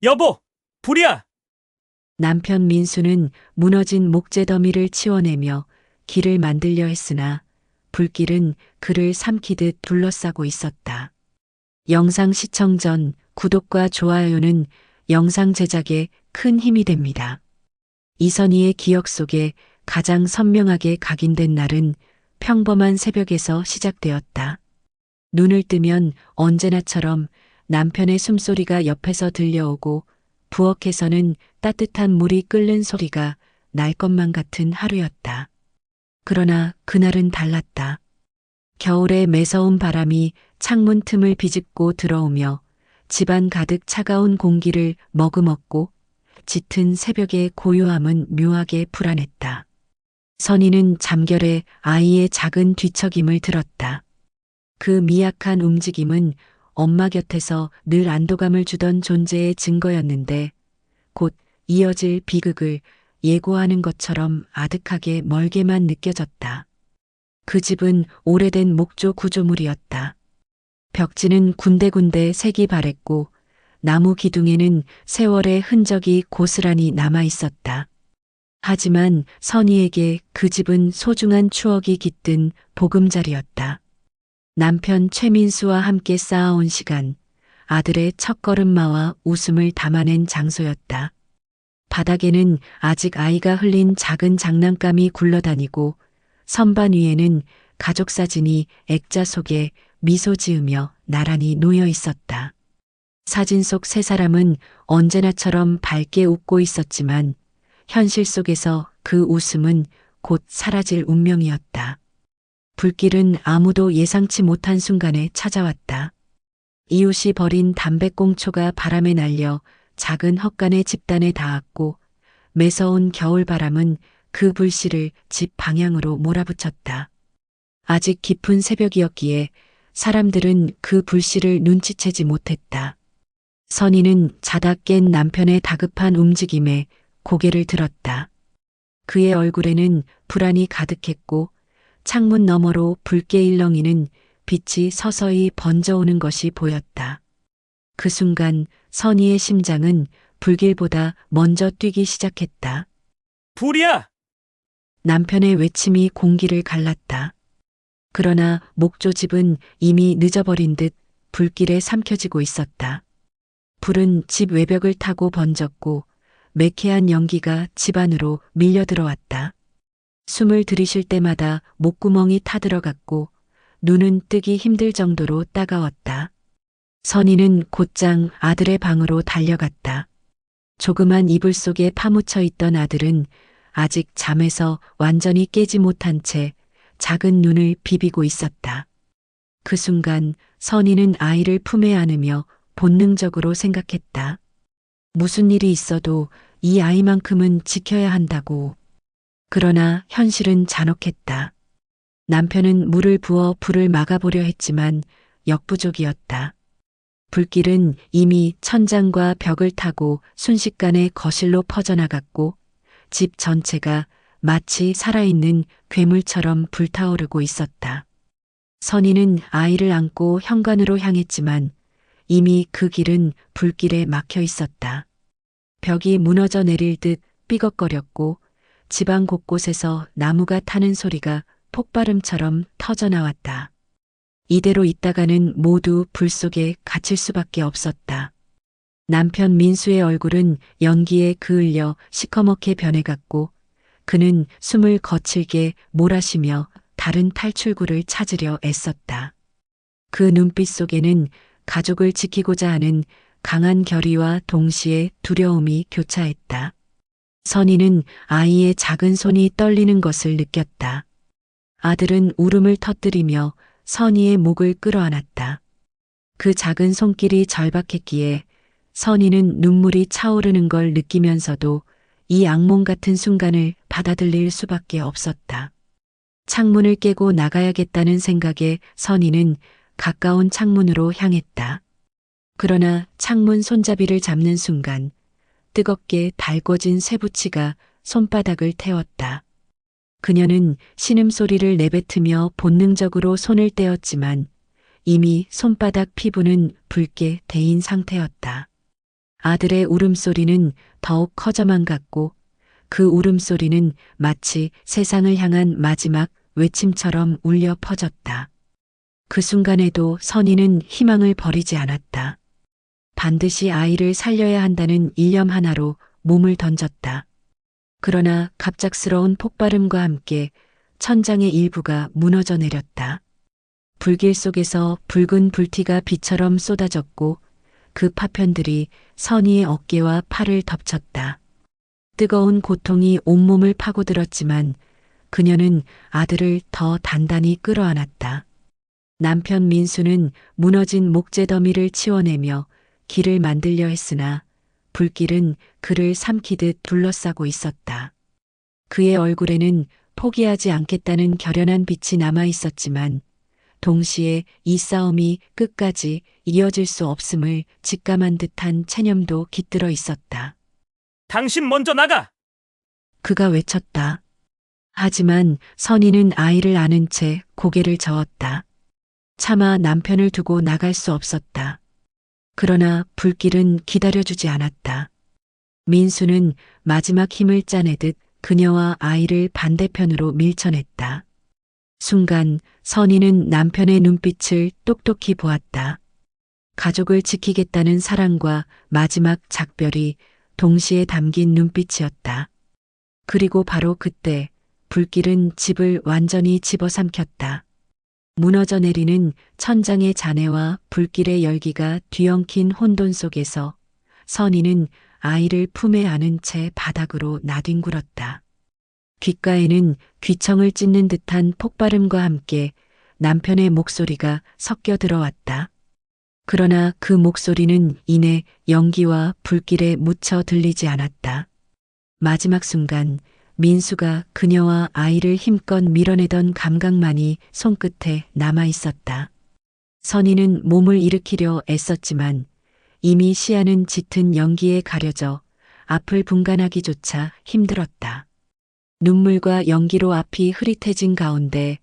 여보, 불이야! 남편 민수는 무너진 목재더미를 치워내며 길을 만들려 했으나 불길은 그를 삼키듯 둘러싸고 있었다. 영상 시청 전 구독과 좋아요는 영상 제작에 큰 힘이 됩니다. 이선희의 기억 속에 가장 선명하게 각인된 날은 평범한 새벽에서 시작되었다. 눈을 뜨면 언제나처럼 남편의 숨소리가 옆에서 들려오고 부엌에서는 따뜻한 물이 끓는 소리가 날 것만 같은 하루였다. 그러나 그날은 달랐다. 겨울의 매서운 바람이 창문 틈을 비집고 들어오며 집안 가득 차가운 공기를 머금었고 짙은 새벽의 고요함은 묘하게 불안했다. 선희는 잠결에 아이의 작은 뒤척임을 들었다. 그 미약한 움직임은 엄마 곁에서 늘 안도감을 주던 존재의 증거였는데 곧 이어질 비극을 예고하는 것처럼 아득하게 멀게만 느껴졌다. 그 집은 오래된 목조 구조물이었다. 벽지는 군데군데 색이 바랬고 나무 기둥에는 세월의 흔적이 고스란히 남아 있었다. 하지만 선희에게 그 집은 소중한 추억이 깃든 보금자리였다. 남편 최민수와 함께 쌓아온 시간, 아들의 첫걸음마와 웃음을 담아낸 장소였다. 바닥에는 아직 아이가 흘린 작은 장난감이 굴러다니고 선반 위에는 가족 사진이 액자 속에 미소 지으며 나란히 놓여 있었다. 사진 속 세 사람은 언제나처럼 밝게 웃고 있었지만 현실 속에서 그 웃음은 곧 사라질 운명이었다. 불길은 아무도 예상치 못한 순간에 찾아왔다. 이웃이 버린 담배꽁초가 바람에 날려 작은 헛간의 집단에 닿았고 매서운 겨울바람은 그 불씨를 집 방향으로 몰아붙였다. 아직 깊은 새벽이었기에 사람들은 그 불씨를 눈치채지 못했다. 선희는 자다 깬 남편의 다급한 움직임에 고개를 들었다. 그의 얼굴에는 불안이 가득했고 창문 너머로 붉게 일렁이는 빛이 서서히 번져오는 것이 보였다. 그 순간 선희의 심장은 불길보다 먼저 뛰기 시작했다. 불이야! 남편의 외침이 공기를 갈랐다. 그러나 목조집은 이미 늦어버린 듯 불길에 삼켜지고 있었다. 불은 집 외벽을 타고 번졌고 매캐한 연기가 집 안으로 밀려 들어왔다. 숨을 들이쉴 때마다 목구멍이 타들어갔고 눈은 뜨기 힘들 정도로 따가웠다. 선희는 곧장 아들의 방으로 달려갔다. 조그만 이불 속에 파묻혀 있던 아들은 아직 잠에서 완전히 깨지 못한 채 작은 눈을 비비고 있었다. 그 순간 선희는 아이를 품에 안으며 본능적으로 생각했다. 무슨 일이 있어도 이 아이만큼은 지켜야 한다고. 그러나 현실은 잔혹했다. 남편은 물을 부어 불을 막아보려 했지만 역부족이었다. 불길은 이미 천장과 벽을 타고 순식간에 거실로 퍼져나갔고 집 전체가 마치 살아있는 괴물처럼 불타오르고 있었다. 선희는 아이를 안고 현관으로 향했지만 이미 그 길은 불길에 막혀 있었다. 벽이 무너져 내릴 듯 삐걱거렸고 집안 곳곳에서 나무가 타는 소리가 폭발음처럼 터져나왔다. 이대로 있다가는 모두 불 속에 갇힐 수밖에 없었다. 남편 민수의 얼굴은 연기에 그을려 시커멓게 변해갔고 그는 숨을 거칠게 몰아쉬며 다른 탈출구를 찾으려 애썼다. 그 눈빛 속에는 가족을 지키고자 하는 강한 결의와 동시에 두려움이 교차했다. 선희는 아이의 작은 손이 떨리는 것을 느꼈다. 아들은 울음을 터뜨리며 선희의 목을 끌어안았다. 그 작은 손길이 절박했기에 선희는 눈물이 차오르는 걸 느끼면서도 이 악몽 같은 순간을 받아들일 수밖에 없었다. 창문을 깨고 나가야겠다는 생각에 선희는 가까운 창문으로 향했다. 그러나 창문 손잡이를 잡는 순간 뜨겁게 달궈진 쇠붙이가 손바닥을 태웠다. 그녀는 신음소리를 내뱉으며 본능적으로 손을 떼었지만 이미 손바닥 피부는 붉게 데인 상태였다. 아들의 울음소리는 더욱 커져만 갔고 그 울음소리는 마치 세상을 향한 마지막 외침처럼 울려 퍼졌다. 그 순간에도 선희는 희망을 버리지 않았다. 반드시 아이를 살려야 한다는 일념 하나로 몸을 던졌다. 그러나 갑작스러운 폭발음과 함께 천장의 일부가 무너져 내렸다. 불길 속에서 붉은 불티가 비처럼 쏟아졌고 그 파편들이 선희의 어깨와 팔을 덮쳤다. 뜨거운 고통이 온몸을 파고들었지만 그녀는 아들을 더 단단히 끌어안았다. 남편 민수는 무너진 목재더미를 치워내며 길을 만들려 했으나 불길은 그를 삼키듯 둘러싸고 있었다. 그의 얼굴에는 포기하지 않겠다는 결연한 빛이 남아 있었지만 동시에 이 싸움이 끝까지 이어질 수 없음을 직감한 듯한 체념도 깃들어 있었다. 당신 먼저 나가! 그가 외쳤다. 하지만 선희는 아이를 안은 채 고개를 저었다. 차마 남편을 두고 나갈 수 없었다. 그러나 불길은 기다려주지 않았다. 민수는 마지막 힘을 짜내듯 그녀와 아이를 반대편으로 밀쳐냈다. 순간 선희는 남편의 눈빛을 똑똑히 보았다. 가족을 지키겠다는 사랑과 마지막 작별이 동시에 담긴 눈빛이었다. 그리고 바로 그때 불길은 집을 완전히 집어삼켰다. 무너져 내리는 천장의 잔해와 불길의 열기가 뒤엉킨 혼돈 속에서 선희는 아이를 품에 안은 채 바닥으로 나뒹굴었다. 귓가에는 귀청을 찢는 듯한 폭발음과 함께 남편의 목소리가 섞여 들어왔다. 그러나 그 목소리는 이내 연기와 불길에 묻혀 들리지 않았다. 마지막 순간 민수가 그녀와 아이를 힘껏 밀어내던 감각만이 손끝에 남아 있었다. 선희는 몸을 일으키려 애썼지만 이미 시야는 짙은 연기에 가려져 앞을 분간하기조차 힘들었다. 눈물과 연기로 앞이 흐릿해진 가운데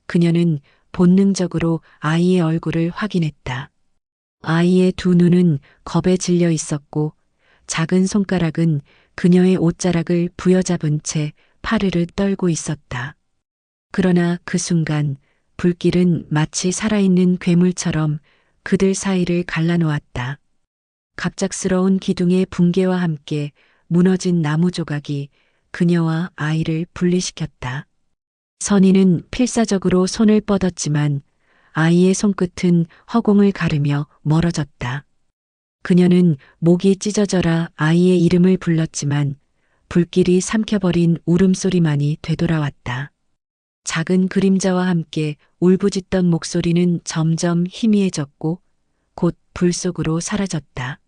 그녀는 본능적으로 아이의 얼굴을 확인했다. 아이의 두 눈은 겁에 질려 있었고 작은 손가락은 그녀의 옷자락을 부여잡은 채 파르르 떨고 있었다. 그러나 그 순간 불길은 마치 살아있는 괴물처럼 그들 사이를 갈라놓았다. 갑작스러운 기둥의 붕괴와 함께 무너진 나무 조각이 그녀와 아이를 분리시켰다. 선희는 필사적으로 손을 뻗었지만 아이의 손끝은 허공을 가르며 멀어졌다. 그녀는 목이 찢어져라 아이의 이름을 불렀지만 불길이 삼켜버린 울음소리만이 되돌아왔다. 작은 그림자와 함께 울부짖던 목소리는 점점 희미해졌고 곧 불 속으로 사라졌다.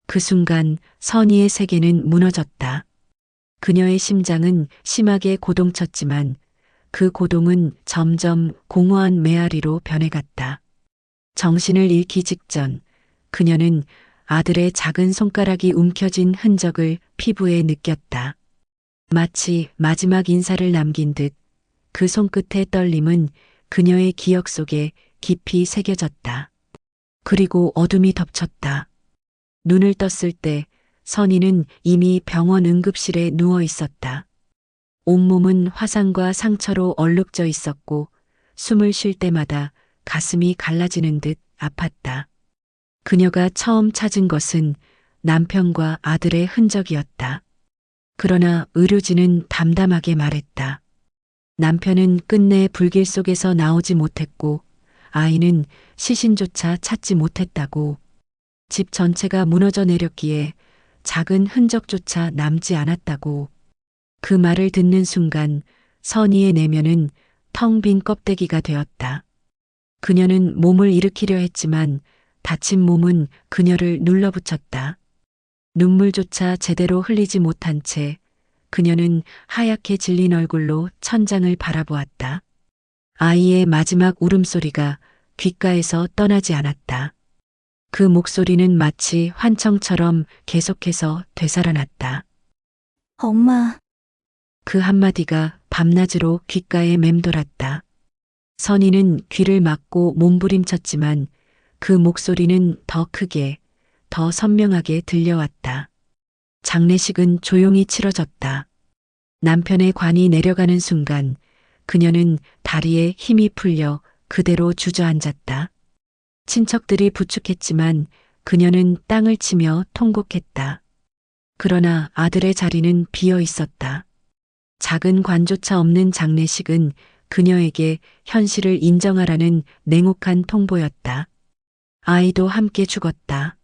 그 순간 선희의 세계는 무너졌다. 그녀의 심장은 심하게 고동쳤지만 그 고동은 점점 공허한 메아리로 변해갔다. 정신을 잃기 직전 그녀는 아들의 작은 손가락이 움켜진 흔적을 피부에 느꼈다. 마치 마지막 인사를 남긴 듯 그 손끝의 떨림은 그녀의 기억 속에 깊이 새겨졌다. 그리고 어둠이 덮쳤다. 눈을 떴을 때 선희는 이미 병원 응급실에 누워 있었다. 온몸은 화상과 상처로 얼룩져 있었고 숨을 쉴 때마다 가슴이 갈라지는 듯 아팠다. 그녀가 처음 찾은 것은 남편과 아들의 흔적이었다. 그러나 의료진은 담담하게 말했다. 남편은 끝내 불길 속에서 나오지 못했고 아이는 시신조차 찾지 못했다고. 집 전체가 무너져 내렸기에 작은 흔적조차 남지 않았다고. 그 말을 듣는 순간 선희의 내면은 텅 빈 껍데기가 되었다. 그녀는 몸을 일으키려 했지만 다친 몸은 그녀를 눌러붙였다. 눈물조차 제대로 흘리지 못한 채 그녀는 하얗게 질린 얼굴로 천장을 바라보았다. 아이의 마지막 울음소리가 귓가에서 떠나지 않았다. 그 목소리는 마치 환청처럼 계속해서 되살아났다. 엄마, 그 한마디가 밤낮으로 귓가에 맴돌았다. 선희는 귀를 막고 몸부림쳤지만 그 목소리는 더 크게, 더 선명하게 들려왔다. 장례식은 조용히 치러졌다. 남편의 관이 내려가는 순간 그녀는 다리에 힘이 풀려 그대로 주저앉았다. 친척들이 부축했지만 그녀는 땅을 치며 통곡했다. 그러나 아들의 자리는 비어 있었다. 작은 관조차 없는 장례식은 그녀에게 현실을 인정하라는 냉혹한 통보였다. 아이도 함께 죽었다.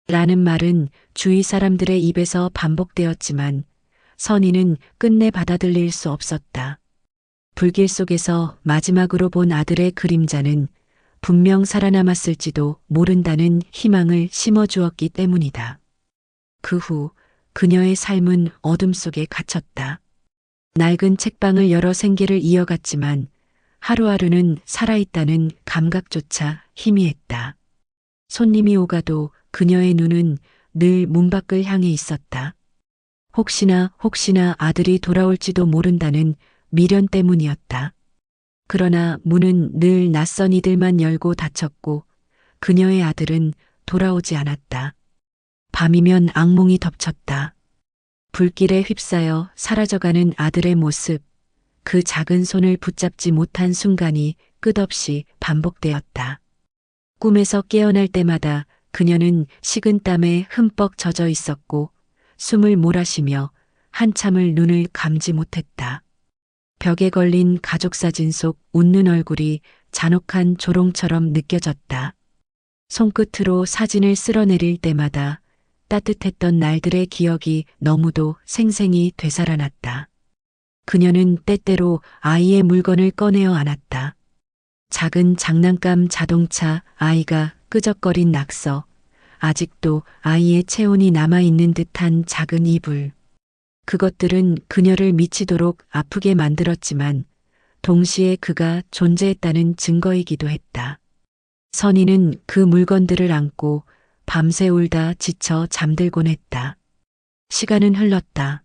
라는 말은 주위 사람들의 입에서 반복되었지만 선희는 끝내 받아들일 수 없었다. 불길 속에서 마지막으로 본 아들의 그림자는 분명 살아남았을지도 모른다는 희망을 심어주었기 때문이다. 그 후 그녀의 삶은 어둠 속에 갇혔다. 낡은 책방을 열어 생계를 이어갔지만 하루하루는 살아있다는 감각조차 희미했다. 손님이 오가도 그녀의 눈은 늘 문 밖을 향해 있었다. 혹시나 아들이 돌아올지도 모른다는 미련 때문이었다. 그러나 문은 늘 낯선 이들만 열고 닫혔고 그녀의 아들은 돌아오지 않았다. 밤이면 악몽이 덮쳤다. 불길에 휩싸여 사라져가는 아들의 모습, 그 작은 손을 붙잡지 못한 순간이 끝없이 반복되었다. 꿈에서 깨어날 때마다 그녀는 식은땀에 흠뻑 젖어 있었고 숨을 몰아쉬며 한참을 눈을 감지 못했다. 벽에 걸린 가족사진 속 웃는 얼굴이 잔혹한 조롱처럼 느껴졌다. 손끝으로 사진을 쓸어내릴 때마다 따뜻했던 날들의 기억이 너무도 생생히 되살아났다. 그녀는 때때로 아이의 물건을 꺼내어 안았다. 작은 장난감 자동차, 아이가 끄적거린 낙서, 아직도 아이의 체온이 남아있는 듯한 작은 이불. 그것들은 그녀를 미치도록 아프게 만들었지만 동시에 그가 존재했다는 증거이기도 했다. 선희는 그 물건들을 안고 밤새 울다 지쳐 잠들곤 했다. 시간은 흘렀다.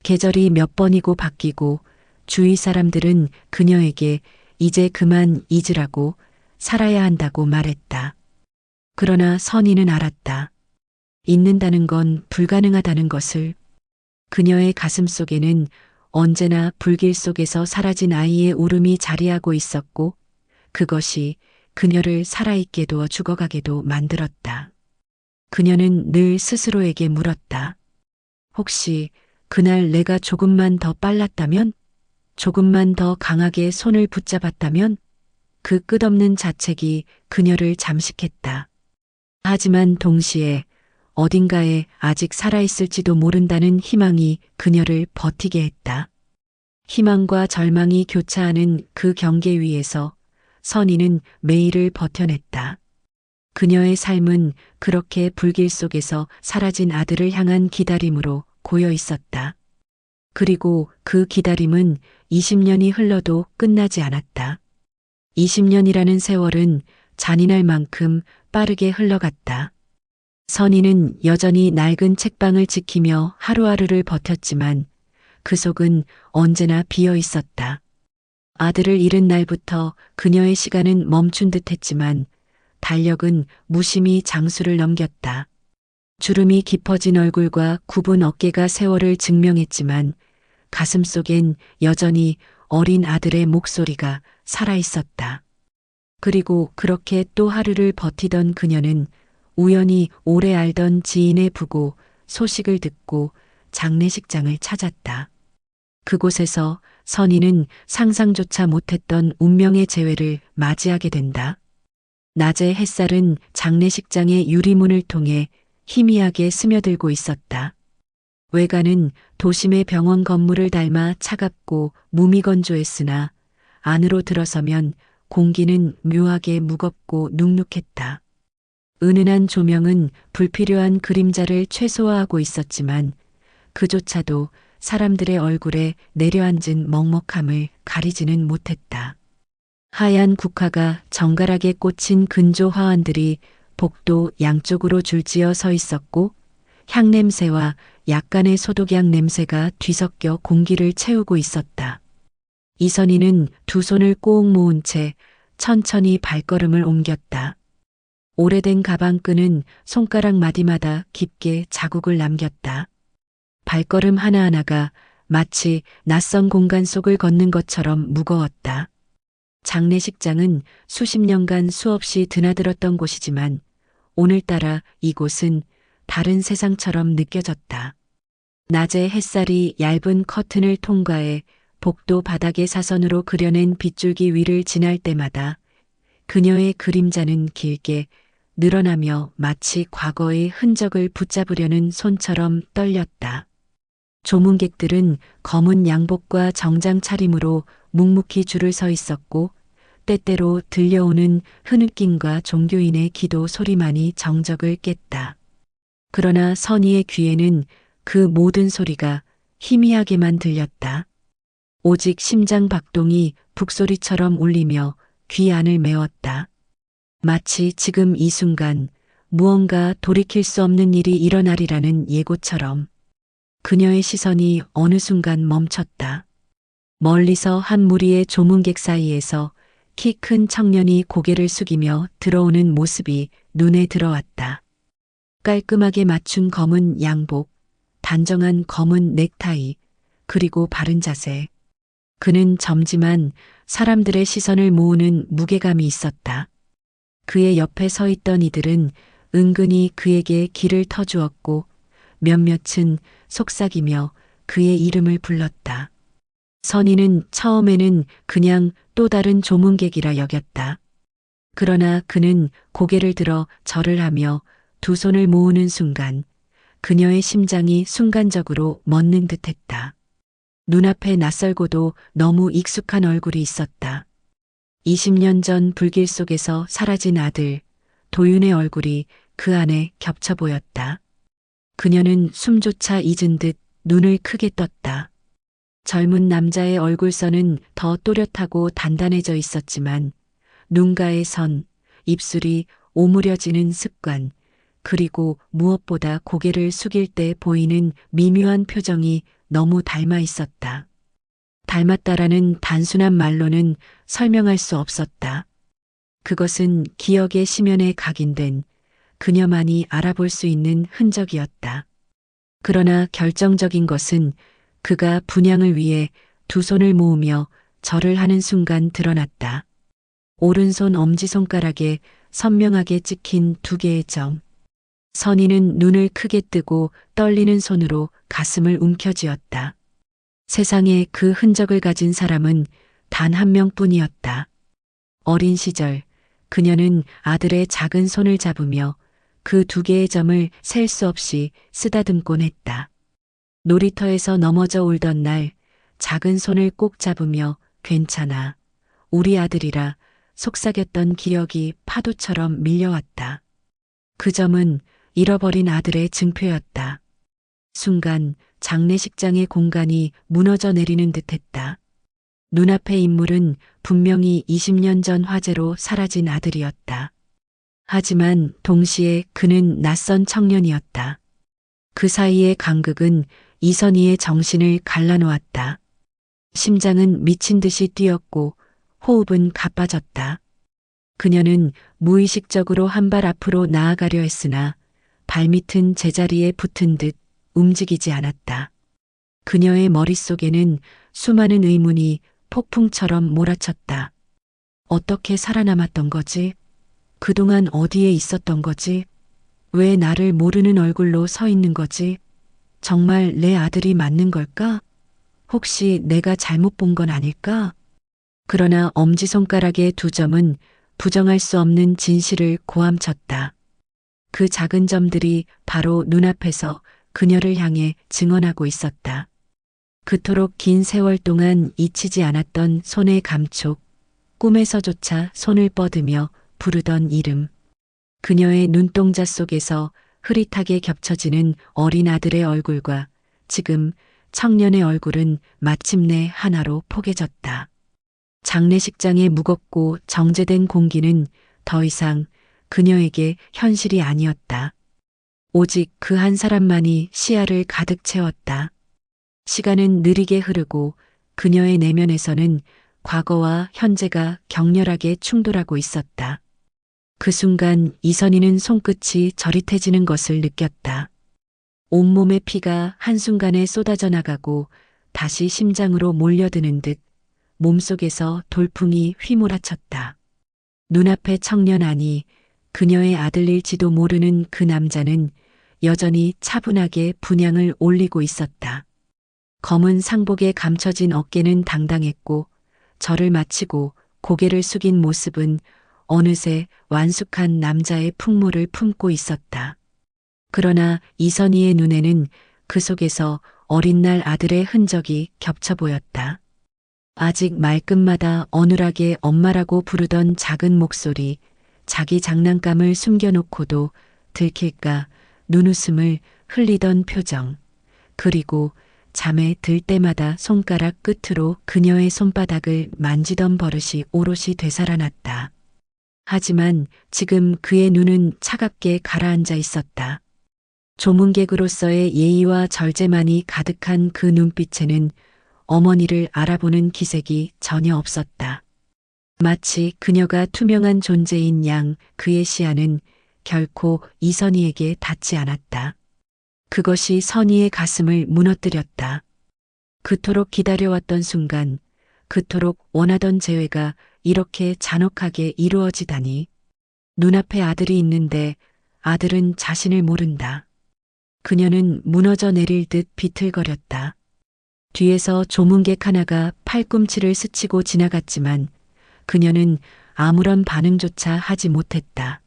계절이 몇 번이고 바뀌고 주위 사람들은 그녀에게 이제 그만 잊으라고 살아야 한다고 말했다. 그러나 선희는 알았다. 잊는다는 건 불가능하다는 것을. 그녀의 가슴 속에는 언제나 불길 속에서 사라진 아이의 울음이 자리하고 있었고 그것이 그녀를 살아있게 두어 죽어가게도 만들었다. 그녀는 늘 스스로에게 물었다. 혹시 그날 내가 조금만 더 빨랐다면? 조금만 더 강하게 손을 붙잡았다면? 그 끝없는 자책이 그녀를 잠식했다. 하지만 동시에 어딘가에 아직 살아있을지도 모른다는 희망이 그녀를 버티게 했다. 희망과 절망이 교차하는 그 경계 위에서 선희는 매일을 버텨냈다. 그녀의 삶은 그렇게 불길 속에서 사라진 아들을 향한 기다림으로 고여 있었다. 그리고 그 기다림은 20년이 흘러도 끝나지 않았다. 20년이라는 세월은 잔인할 만큼 빠르게 흘러갔다. 선희는 여전히 낡은 책방을 지키며 하루하루를 버텼지만 그 속은 언제나 비어 있었다. 아들을 잃은 날부터 그녀의 시간은 멈춘 듯 했지만 달력은 무심히 장수를 넘겼다. 주름이 깊어진 얼굴과 굽은 어깨가 세월을 증명했지만 가슴 속엔 여전히 어린 아들의 목소리가 살아있었다. 그리고 그렇게 또 하루를 버티던 그녀는 우연히 오래 알던 지인의 부고 소식을 듣고 장례식장을 찾았다. 그곳에서 선희는 상상조차 못했던 운명의 재회를 맞이하게 된다. 낮의 햇살은 장례식장의 유리문을 통해 희미하게 스며들고 있었다. 외관은 도심의 병원 건물을 닮아 차갑고 무미건조했으나 안으로 들어서면 공기는 묘하게 무겁고 눅눅했다. 은은한 조명은 불필요한 그림자를 최소화하고 있었지만 그조차도 사람들의 얼굴에 내려앉은 먹먹함을 가리지는 못했다. 하얀 국화가 정갈하게 꽂힌 근조 화환들이 복도 양쪽으로 줄지어 서 있었고 향냄새와 약간의 소독약 냄새가 뒤섞여 공기를 채우고 있었다. 이선희는 두 손을 꼭 모은 채 천천히 발걸음을 옮겼다. 오래된 가방끈은 손가락 마디마다 깊게 자국을 남겼다. 발걸음 하나하나가 마치 낯선 공간 속을 걷는 것처럼 무거웠다. 장례식장은 수십 년간 수없이 드나들었던 곳이지만 오늘따라 이곳은 다른 세상처럼 느껴졌다. 낮의 햇살이 얇은 커튼을 통과해 복도 바닥의 사선으로 그려낸 빗줄기 위를 지날 때마다 그녀의 그림자는 길게 늘어나며 마치 과거의 흔적을 붙잡으려는 손처럼 떨렸다. 조문객들은 검은 양복과 정장 차림으로 묵묵히 줄을 서 있었고 때때로 들려오는 흐느낌과 종교인의 기도 소리만이 정적을 깼다. 그러나 선희의 귀에는 그 모든 소리가 희미하게만 들렸다. 오직 심장 박동이 북소리처럼 울리며 귀 안을 메웠다. 마치 지금 이 순간 무언가 돌이킬 수 없는 일이 일어나리라는 예고처럼. 그녀의 시선이 어느 순간 멈췄다. 멀리서 한 무리의 조문객 사이에서 키 큰 청년이 고개를 숙이며 들어오는 모습이 눈에 들어왔다. 깔끔하게 맞춘 검은 양복, 단정한 검은 넥타이, 그리고 바른 자세. 그는 젊지만 사람들의 시선을 모으는 무게감이 있었다. 그의 옆에 서 있던 이들은 은근히 그에게 길을 터주었고 몇몇은 속삭이며 그의 이름을 불렀다. 선희는 처음에는 그냥 또 다른 조문객이라 여겼다. 그러나 그는 고개를 들어 절을 하며 두 손을 모으는 순간 그녀의 심장이 순간적으로 멎는 듯했다. 눈앞에 낯설고도 너무 익숙한 얼굴이 있었다. 20년 전 불길 속에서 사라진 아들, 도윤의 얼굴이 그 안에 겹쳐 보였다. 그녀는 숨조차 잊은 듯 눈을 크게 떴다. 젊은 남자의 얼굴선은 더 또렷하고 단단해져 있었지만 눈가의 선, 입술이 오므려지는 습관, 그리고 무엇보다 고개를 숙일 때 보이는 미묘한 표정이 너무 닮아 있었다. 닮았다라는 단순한 말로는 설명할 수 없었다. 그것은 기억의 심연에 각인된 그녀만이 알아볼 수 있는 흔적이었다. 그러나 결정적인 것은 그가 분향을 위해 두 손을 모으며 절을 하는 순간 드러났다. 오른손 엄지손가락에 선명하게 찍힌 두 개의 점. 선희는 눈을 크게 뜨고 떨리는 손으로 가슴을 움켜쥐었다. 세상에 그 흔적을 가진 사람은 단 한 명뿐이었다. 어린 시절 그녀는 아들의 작은 손을 잡으며 그 두 개의 점을 셀 수 없이 쓰다듬곤 했다. 놀이터에서 넘어져 울던 날 작은 손을 꼭 잡으며 괜찮아, 우리 아들이라 속삭였던 기억이 파도처럼 밀려왔다. 그 점은 잃어버린 아들의 증표였다. 순간 장례식장의 공간이 무너져 내리는 듯했다. 눈앞의 인물은 분명히 20년 전 화재로 사라진 아들이었다. 하지만 동시에 그는 낯선 청년이었다. 그 사이의 간극은 이선희의 정신을 갈라놓았다. 심장은 미친 듯이 뛰었고 호흡은 가빠졌다. 그녀는 무의식적으로 한 발 앞으로 나아가려 했으나 발밑은 제자리에 붙은 듯 움직이지 않았다. 그녀의 머릿속에는 수많은 의문이 폭풍처럼 몰아쳤다. 어떻게 살아남았던 거지? 그동안 어디에 있었던 거지? 왜 나를 모르는 얼굴로 서 있는 거지? 정말 내 아들이 맞는 걸까? 혹시 내가 잘못 본 건 아닐까? 그러나 엄지손가락의 두 점은 부정할 수 없는 진실을 고함쳤다. 그 작은 점들이 바로 눈앞에서 그녀를 향해 증언하고 있었다. 그토록 긴 세월 동안 잊히지 않았던 손의 감촉, 꿈에서조차 손을 뻗으며 부르던 이름. 그녀의 눈동자 속에서 흐릿하게 겹쳐지는 어린 아들의 얼굴과 지금 청년의 얼굴은 마침내 하나로 포개졌다. 장례식장의 무겁고 정제된 공기는 더 이상 그녀에게 현실이 아니었다. 오직 그 한 사람만이 시야를 가득 채웠다. 시간은 느리게 흐르고 그녀의 내면에서는 과거와 현재가 격렬하게 충돌하고 있었다. 그 순간 이선희는 손끝이 저릿해지는 것을 느꼈다. 온몸의 피가 한순간에 쏟아져 나가고 다시 심장으로 몰려드는 듯 몸속에서 돌풍이 휘몰아쳤다. 눈앞의 청년 아니 그녀의 아들일지도 모르는 그 남자는 여전히 차분하게 분향을 올리고 있었다. 검은 상복에 감춰진 어깨는 당당했고 절을 마치고 고개를 숙인 모습은 어느새 완숙한 남자의 풍모를 품고 있었다. 그러나 이선희의 눈에는 그 속에서 어린 날 아들의 흔적이 겹쳐 보였다. 아직 말끝마다 어눌하게 엄마라고 부르던 작은 목소리, 자기 장난감을 숨겨놓고도 들킬까 눈웃음을 흘리던 표정, 그리고 잠에 들 때마다 손가락 끝으로 그녀의 손바닥을 만지던 버릇이 오롯이 되살아났다. 하지만 지금 그의 눈은 차갑게 가라앉아 있었다. 조문객으로서의 예의와 절제만이 가득한 그 눈빛에는 어머니를 알아보는 기색이 전혀 없었다. 마치 그녀가 투명한 존재인 양 그의 시야는 결코 이선희에게 닿지 않았다. 그것이 선희의 가슴을 무너뜨렸다. 그토록 기다려왔던 순간, 그토록 원하던 재회가 이렇게 잔혹하게 이루어지다니. 눈앞에 아들이 있는데 아들은 자신을 모른다. 그녀는 무너져 내릴 듯 비틀거렸다. 뒤에서 조문객 하나가 팔꿈치를 스치고 지나갔지만 그녀는 아무런 반응조차 하지 못했다.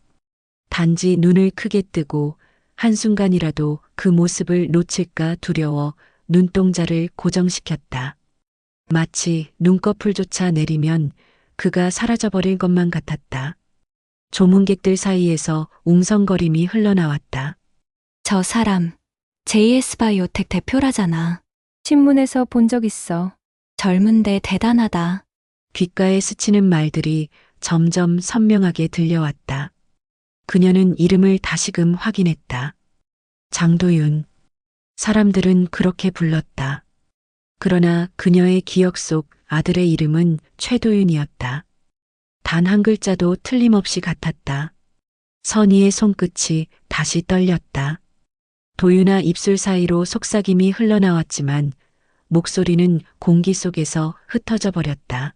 단지 눈을 크게 뜨고 한순간이라도 그 모습을 놓칠까 두려워 눈동자를 고정시켰다. 마치 눈꺼풀조차 내리면 그가 사라져버릴 것만 같았다. 조문객들 사이에서 웅성거림이 흘러나왔다. 저 사람 JS바이오텍 대표라잖아. 신문에서 본 적 있어. 젊은데 대단하다. 귓가에 스치는 말들이 점점 선명하게 들려왔다. 그녀는 이름을 다시금 확인했다. 장도윤. 사람들은 그렇게 불렀다. 그러나 그녀의 기억 속 아들의 이름은 최도윤이었다. 단 한 글자도 틀림없이 같았다. 선희의 손끝이 다시 떨렸다. 도윤아 입술 사이로 속삭임이 흘러나왔지만 목소리는 공기 속에서 흩어져 버렸다.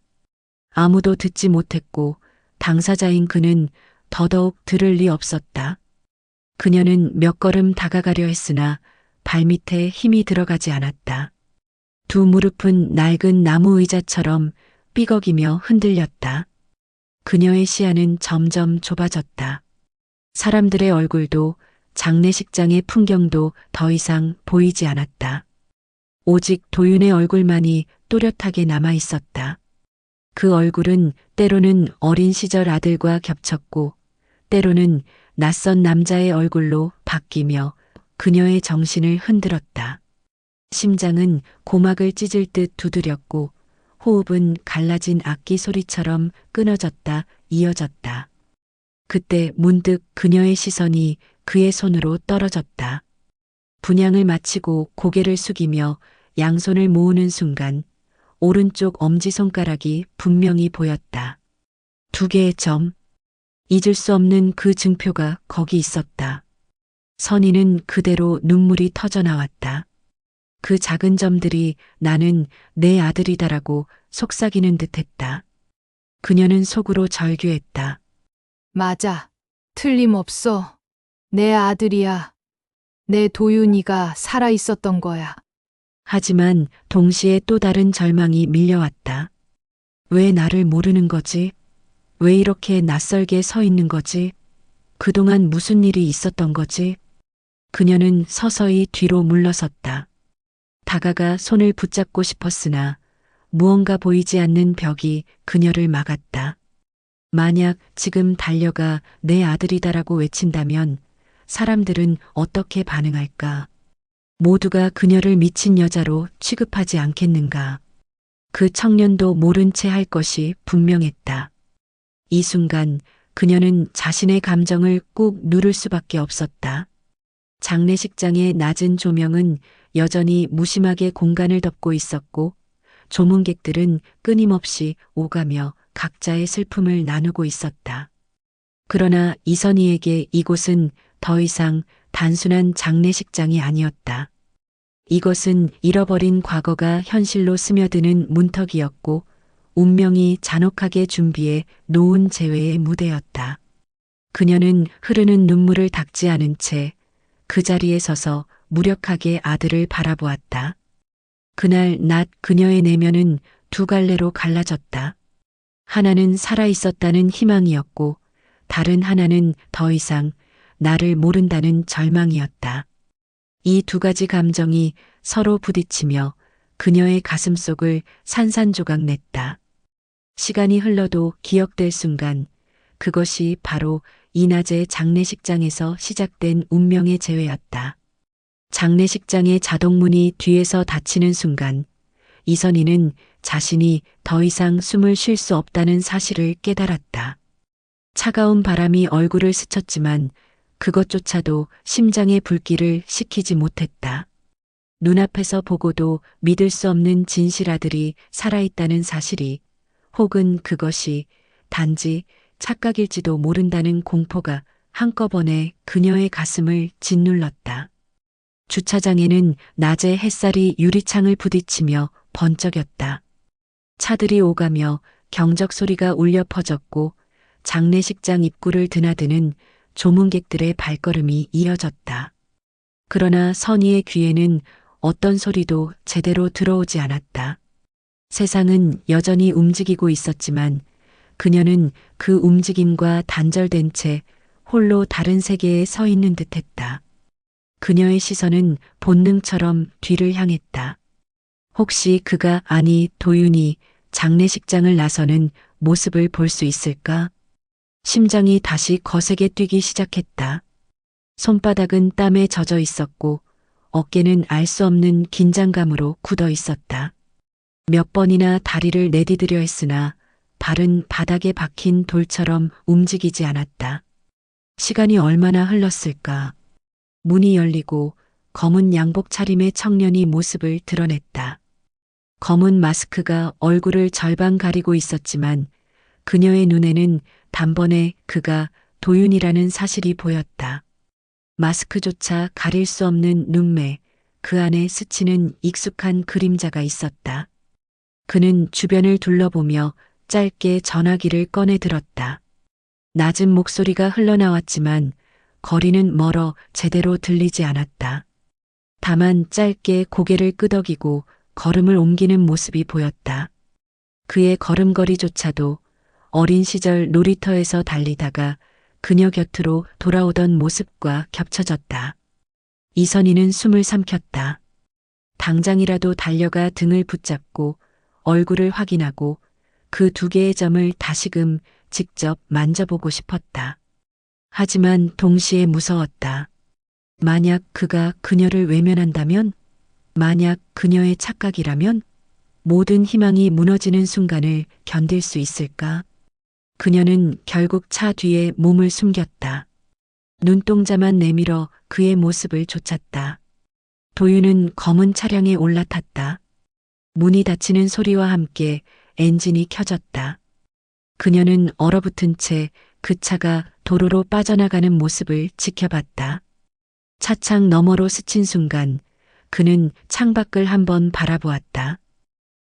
아무도 듣지 못했고 당사자인 그는 더더욱 들을 리 없었다. 그녀는 몇 걸음 다가가려 했으나 발밑에 힘이 들어가지 않았다. 두 무릎은 낡은 나무 의자처럼 삐걱이며 흔들렸다. 그녀의 시야는 점점 좁아졌다. 사람들의 얼굴도 장례식장의 풍경도 더 이상 보이지 않았다. 오직 도윤의 얼굴만이 또렷하게 남아 있었다. 그 얼굴은 때로는 어린 시절 아들과 겹쳤고 때로는 낯선 남자의 얼굴로 바뀌며 그녀의 정신을 흔들었다. 심장은 고막을 찢을 듯 두드렸고 호흡은 갈라진 악기 소리처럼 끊어졌다 이어졌다. 그때 문득 그녀의 시선이 그의 손으로 떨어졌다. 분향을 마치고 고개를 숙이며 양손을 모으는 순간 오른쪽 엄지손가락이 분명히 보였다. 두 개의 점. 잊을 수 없는 그 증표가 거기 있었다. 선희는 그대로 눈물이 터져 나왔다. 그 작은 점들이 나는 내 아들이다라고 속삭이는 듯했다. 그녀는 속으로 절규했다. 맞아. 틀림없어. 내 아들이야. 내 도윤이가 살아 있었던 거야. 하지만 동시에 또 다른 절망이 밀려왔다. 왜 나를 모르는 거지? 왜 이렇게 낯설게 서 있는 거지? 그동안 무슨 일이 있었던 거지? 그녀는 서서히 뒤로 물러섰다. 다가가 손을 붙잡고 싶었으나 무언가 보이지 않는 벽이 그녀를 막았다. 만약 지금 달려가 내 아들이다라고 외친다면 사람들은 어떻게 반응할까? 모두가 그녀를 미친 여자로 취급하지 않겠는가? 그 청년도 모른 채 할 것이 분명했다. 이 순간 그녀는 자신의 감정을 꾹 누를 수밖에 없었다. 장례식장의 낮은 조명은 여전히 무심하게 공간을 덮고 있었고 조문객들은 끊임없이 오가며 각자의 슬픔을 나누고 있었다. 그러나 이선희에게 이곳은 더 이상 단순한 장례식장이 아니었다. 이것은 잃어버린 과거가 현실로 스며드는 문턱이었고 운명이 잔혹하게 준비해 놓은 재회의 무대였다. 그녀는 흐르는 눈물을 닦지 않은 채 그 자리에 서서 무력하게 아들을 바라보았다. 그날 낮 그녀의 내면은 두 갈래로 갈라졌다. 하나는 살아 있었다는 희망이었고 다른 하나는 더 이상 나를 모른다는 절망이었다. 이 두 가지 감정이 서로 부딪히며 그녀의 가슴속을 산산조각 냈다. 시간이 흘러도 기억될 순간 그것이 바로 이낮의 장례식장에서 시작된 운명의 재회였다. 장례식장의 자동문이 뒤에서 닫히는 순간 이선희는 자신이 더 이상 숨을 쉴 수 없다는 사실을 깨달았다. 차가운 바람이 얼굴을 스쳤지만 그것조차도 심장의 불길을 식히지 못했다. 눈앞에서 보고도 믿을 수 없는 진실아들이 살아있다는 사실이 혹은 그것이 단지 착각일지도 모른다는 공포가 한꺼번에 그녀의 가슴을 짓눌렀다. 주차장에는 낮의 햇살이 유리창을 부딪히며 번쩍였다. 차들이 오가며 경적 소리가 울려 퍼졌고 장례식장 입구를 드나드는 조문객들의 발걸음이 이어졌다. 그러나 선희의 귀에는 어떤 소리도 제대로 들어오지 않았다. 세상은 여전히 움직이고 있었지만 그녀는 그 움직임과 단절된 채 홀로 다른 세계에 서 있는 듯했다. 그녀의 시선은 본능처럼 뒤를 향했다. 혹시 그가 아니 도윤이 장례식장을 나서는 모습을 볼 수 있을까? 심장이 다시 거세게 뛰기 시작했다. 손바닥은 땀에 젖어 있었고 어깨는 알 수 없는 긴장감으로 굳어 있었다. 몇 번이나 다리를 내디디려 했으나 발은 바닥에 박힌 돌처럼 움직이지 않았다. 시간이 얼마나 흘렀을까? 문이 열리고 검은 양복 차림의 청년이 모습을 드러냈다. 검은 마스크가 얼굴을 절반 가리고 있었지만 그녀의 눈에는 단번에 그가 도윤이라는 사실이 보였다. 마스크조차 가릴 수 없는 눈매, 그 안에 스치는 익숙한 그림자가 있었다. 그는 주변을 둘러보며 짧게 전화기를 꺼내 들었다. 낮은 목소리가 흘러나왔지만 거리는 멀어 제대로 들리지 않았다. 다만 짧게 고개를 끄덕이고 걸음을 옮기는 모습이 보였다. 그의 걸음걸이조차도 어린 시절 놀이터에서 달리다가 그녀 곁으로 돌아오던 모습과 겹쳐졌다. 이선희는 숨을 삼켰다. 당장이라도 달려가 등을 붙잡고 얼굴을 확인하고 그 두 개의 점을 다시금 직접 만져보고 싶었다. 하지만 동시에 무서웠다. 만약 그가 그녀를 외면한다면? 만약 그녀의 착각이라면? 모든 희망이 무너지는 순간을 견딜 수 있을까? 그녀는 결국 차 뒤에 몸을 숨겼다. 눈동자만 내밀어 그의 모습을 좇았다. 도윤은 검은 차량에 올라탔다. 문이 닫히는 소리와 함께 엔진이 켜졌다. 그녀는 얼어붙은 채 그 차가 도로로 빠져나가는 모습을 지켜봤다. 차창 너머로 스친 순간 그는 창밖을 한번 바라보았다.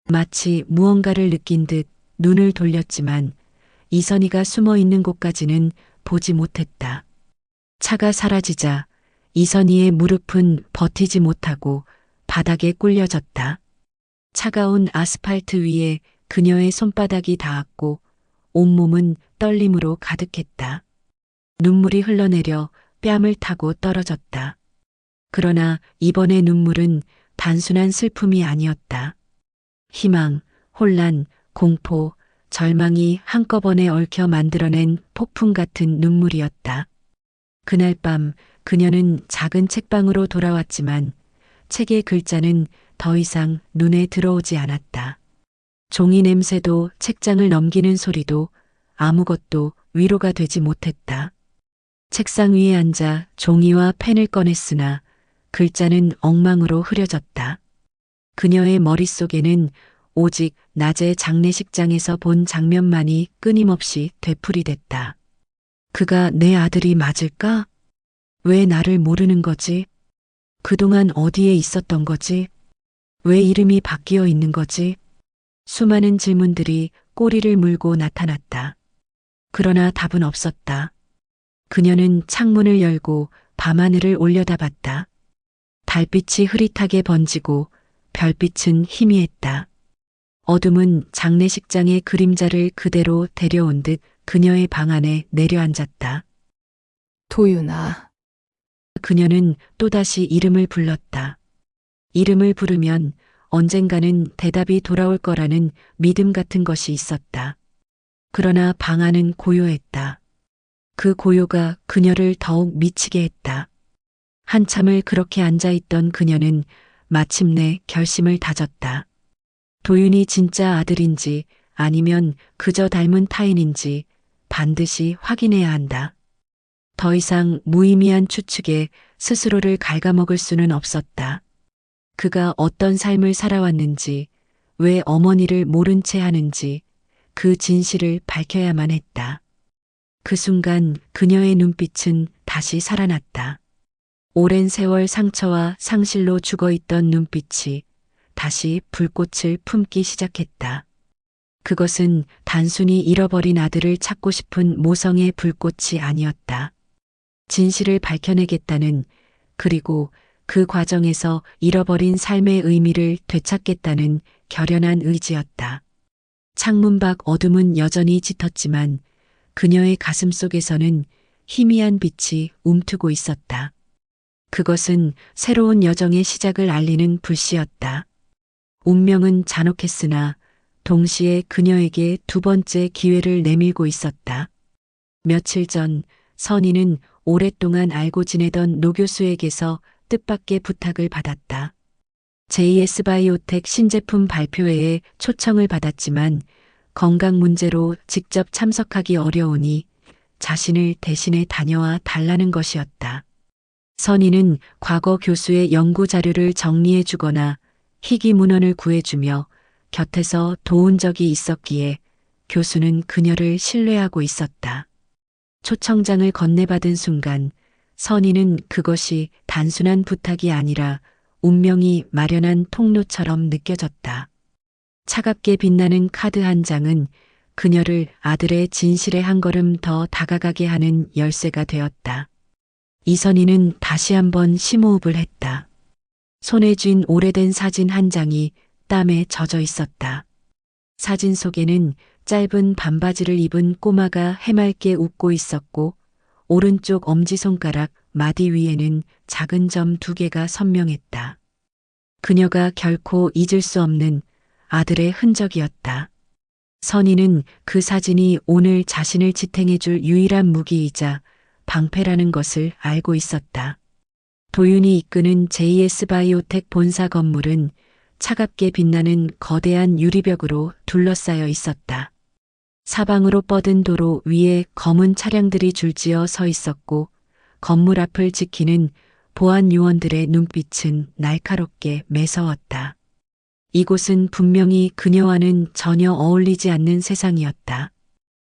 마치 무언가를 느낀 듯 눈을 돌렸지만 이선희가 숨어 있는 곳까지는 보지 못했다. 차가 사라지자 이선희의 무릎은 버티지 못하고 바닥에 꿀려졌다. 차가운 아스팔트 위에 그녀의 손바닥이 닿았고 온몸은 떨림으로 가득했다. 눈물이 흘러내려 뺨을 타고 떨어졌다. 그러나 이번의 눈물은 단순한 슬픔이 아니었다. 희망, 혼란, 공포, 절망이 한꺼번에 얽혀 만들어낸 폭풍 같은 눈물이었다. 그날 밤 그녀는 작은 책방으로 돌아왔지만 책의 글자는 더 이상 눈에 들어오지 않았다. 종이 냄새도 책장을 넘기는 소리도 아무것도 위로가 되지 못했다. 책상 위에 앉아 종이와 펜을 꺼냈으나 글자는 엉망으로 흐려졌다. 그녀의 머릿속에는 오직 낮의 장례식장에서 본 장면만이 끊임없이 되풀이됐다. 그가 내 아들이 맞을까? 왜 나를 모르는 거지? 그동안 어디에 있었던 거지? 왜 이름이 바뀌어 있는 거지? 수많은 질문들이 꼬리를 물고 나타났다. 그러나 답은 없었다. 그녀는 창문을 열고 밤하늘을 올려다봤다. 달빛이 흐릿하게 번지고 별빛은 희미했다. 어둠은 장례식장의 그림자를 그대로 데려온 듯 그녀의 방 안에 내려앉았다. 도윤아, 그녀는 또다시 이름을 불렀다. 이름을 부르면 언젠가는 대답이 돌아올 거라는 믿음 같은 것이 있었다. 그러나 방 안은 고요했다. 그 고요가 그녀를 더욱 미치게 했다. 한참을 그렇게 앉아있던 그녀는 마침내 결심을 다졌다. 도윤이 진짜 아들인지 아니면 그저 닮은 타인인지 반드시 확인해야 한다. 더 이상 무의미한 추측에 스스로를 갉아먹을 수는 없었다. 그가 어떤 삶을 살아왔는지, 왜 어머니를 모른 채 하는지 그 진실을 밝혀야만 했다. 그 순간 그녀의 눈빛은 다시 살아났다. 오랜 세월 상처와 상실로 죽어있던 눈빛이 다시 불꽃을 품기 시작했다. 그것은 단순히 잃어버린 아들을 찾고 싶은 모성의 불꽃이 아니었다. 진실을 밝혀내겠다는, 그리고 그 과정에서 잃어버린 삶의 의미를 되찾겠다는 결연한 의지였다. 창문 밖 어둠은 여전히 짙었지만 그녀의 가슴 속에서는 희미한 빛이 움트고 있었다. 그것은 새로운 여정의 시작을 알리는 불씨였다. 운명은 잔혹했으나 동시에 그녀에게 두 번째 기회를 내밀고 있었다. 며칠 전 선희는 오랫동안 알고 지내던 노 교수에게서 뜻밖의 부탁을 받았다. JS 바이오텍 신제품 발표회에 초청을 받았지만 건강 문제로 직접 참석하기 어려우니 자신을 대신해 다녀와 달라는 것이었다. 선희는 과거 교수의 연구 자료를 정리해 주거나 희귀 문헌을 구해주며 곁에서 도운 적이 있었기에 교수는 그녀를 신뢰하고 있었다. 초청장을 건네받은 순간 선희는 그것이 단순한 부탁이 아니라 운명이 마련한 통로처럼 느껴졌다. 차갑게 빛나는 카드 한 장은 그녀를 아들의 진실에 한 걸음 더 다가가게 하는 열쇠가 되었다. 이선희는 다시 한번 심호흡을 했다. 손에 쥔 오래된 사진 한 장이 땀에 젖어 있었다. 사진 속에는 짧은 반바지를 입은 꼬마가 해맑게 웃고 있었고 오른쪽 엄지손가락 마디 위에는 작은 점 2개가 선명했다. 그녀가 결코 잊을 수 없는 아들의 흔적이었다. 선희는 그 사진이 오늘 자신을 지탱해줄 유일한 무기이자 방패라는 것을 알고 있었다. 도윤이 이끄는 JS 바이오텍 본사 건물은 차갑게 빛나는 거대한 유리벽으로 둘러싸여 있었다. 사방으로 뻗은 도로 위에 검은 차량들이 줄지어 서 있었고 건물 앞을 지키는 보안 요원들의 눈빛은 날카롭게 매서웠다. 이곳은 분명히 그녀와는 전혀 어울리지 않는 세상이었다.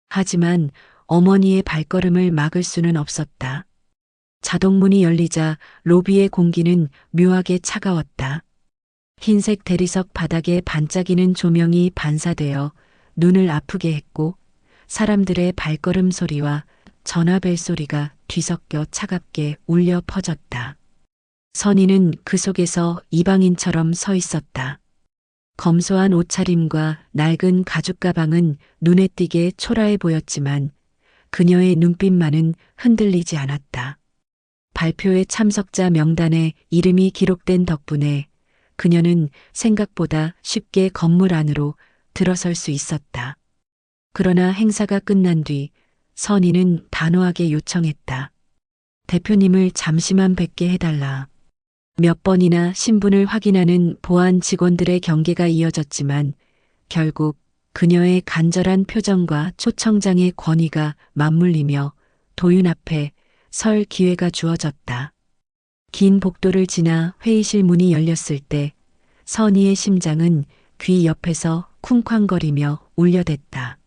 하지만 어머니의 발걸음을 막을 수는 없었다. 자동문이 열리자 로비의 공기는 묘하게 차가웠다. 흰색 대리석 바닥에 반짝이는 조명이 반사되어 눈을 아프게 했고 사람들의 발걸음 소리와 전화벨 소리가 뒤섞여 차갑게 울려 퍼졌다. 선희는 그 속에서 이방인처럼 서 있었다. 검소한 옷차림과 낡은 가죽 가방은 눈에 띄게 초라해 보였지만 그녀의 눈빛만은 흔들리지 않았다. 발표회 참석자 명단에 이름이 기록된 덕분에 그녀는 생각보다 쉽게 건물 안으로 들어설 수 있었다. 그러나 행사가 끝난 뒤 선희는 단호하게 요청했다. 대표님을 잠시만 뵙게 해달라. 몇 번이나 신분을 확인하는 보안 직원들의 경계가 이어졌지만 결국 그녀의 간절한 표정과 초청장의 권위가 맞물리며 도윤 앞에 설 기회가 주어졌다. 긴 복도를 지나 회의실 문이 열렸을 때 선희의 심장은 귀 옆에서 쿵쾅거리며 울려댔다.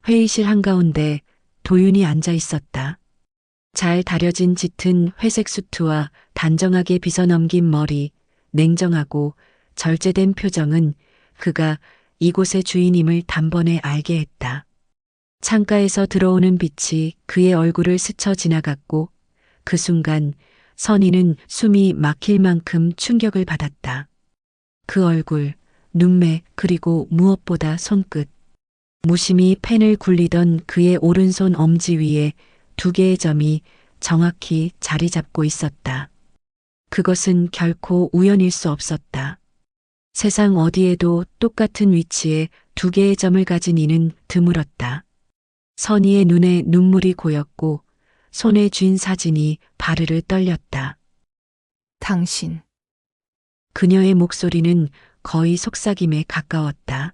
회의실 한가운데 도윤이 앉아 있었다. 잘 다려진 짙은 회색 수트와 단정하게 빗어넘긴 머리, 냉정하고 절제된 표정은 그가 이곳의 주인임을 단번에 알게 했다. 창가에서 들어오는 빛이 그의 얼굴을 스쳐 지나갔고 그 순간 선희는 숨이 막힐 만큼 충격을 받았다. 그 얼굴, 눈매 그리고 무엇보다 손끝. 무심히 펜을 굴리던 그의 오른손 엄지 위에 두 개의 점이 정확히 자리 잡고 있었다. 그것은 결코 우연일 수 없었다. 세상 어디에도 똑같은 위치에 두 개의 점을 가진 이는 드물었다. 선희의 눈에 눈물이 고였고 손에 쥔 사진이 바르르 떨렸다. 당신, 그녀의 목소리는 거의 속삭임에 가까웠다.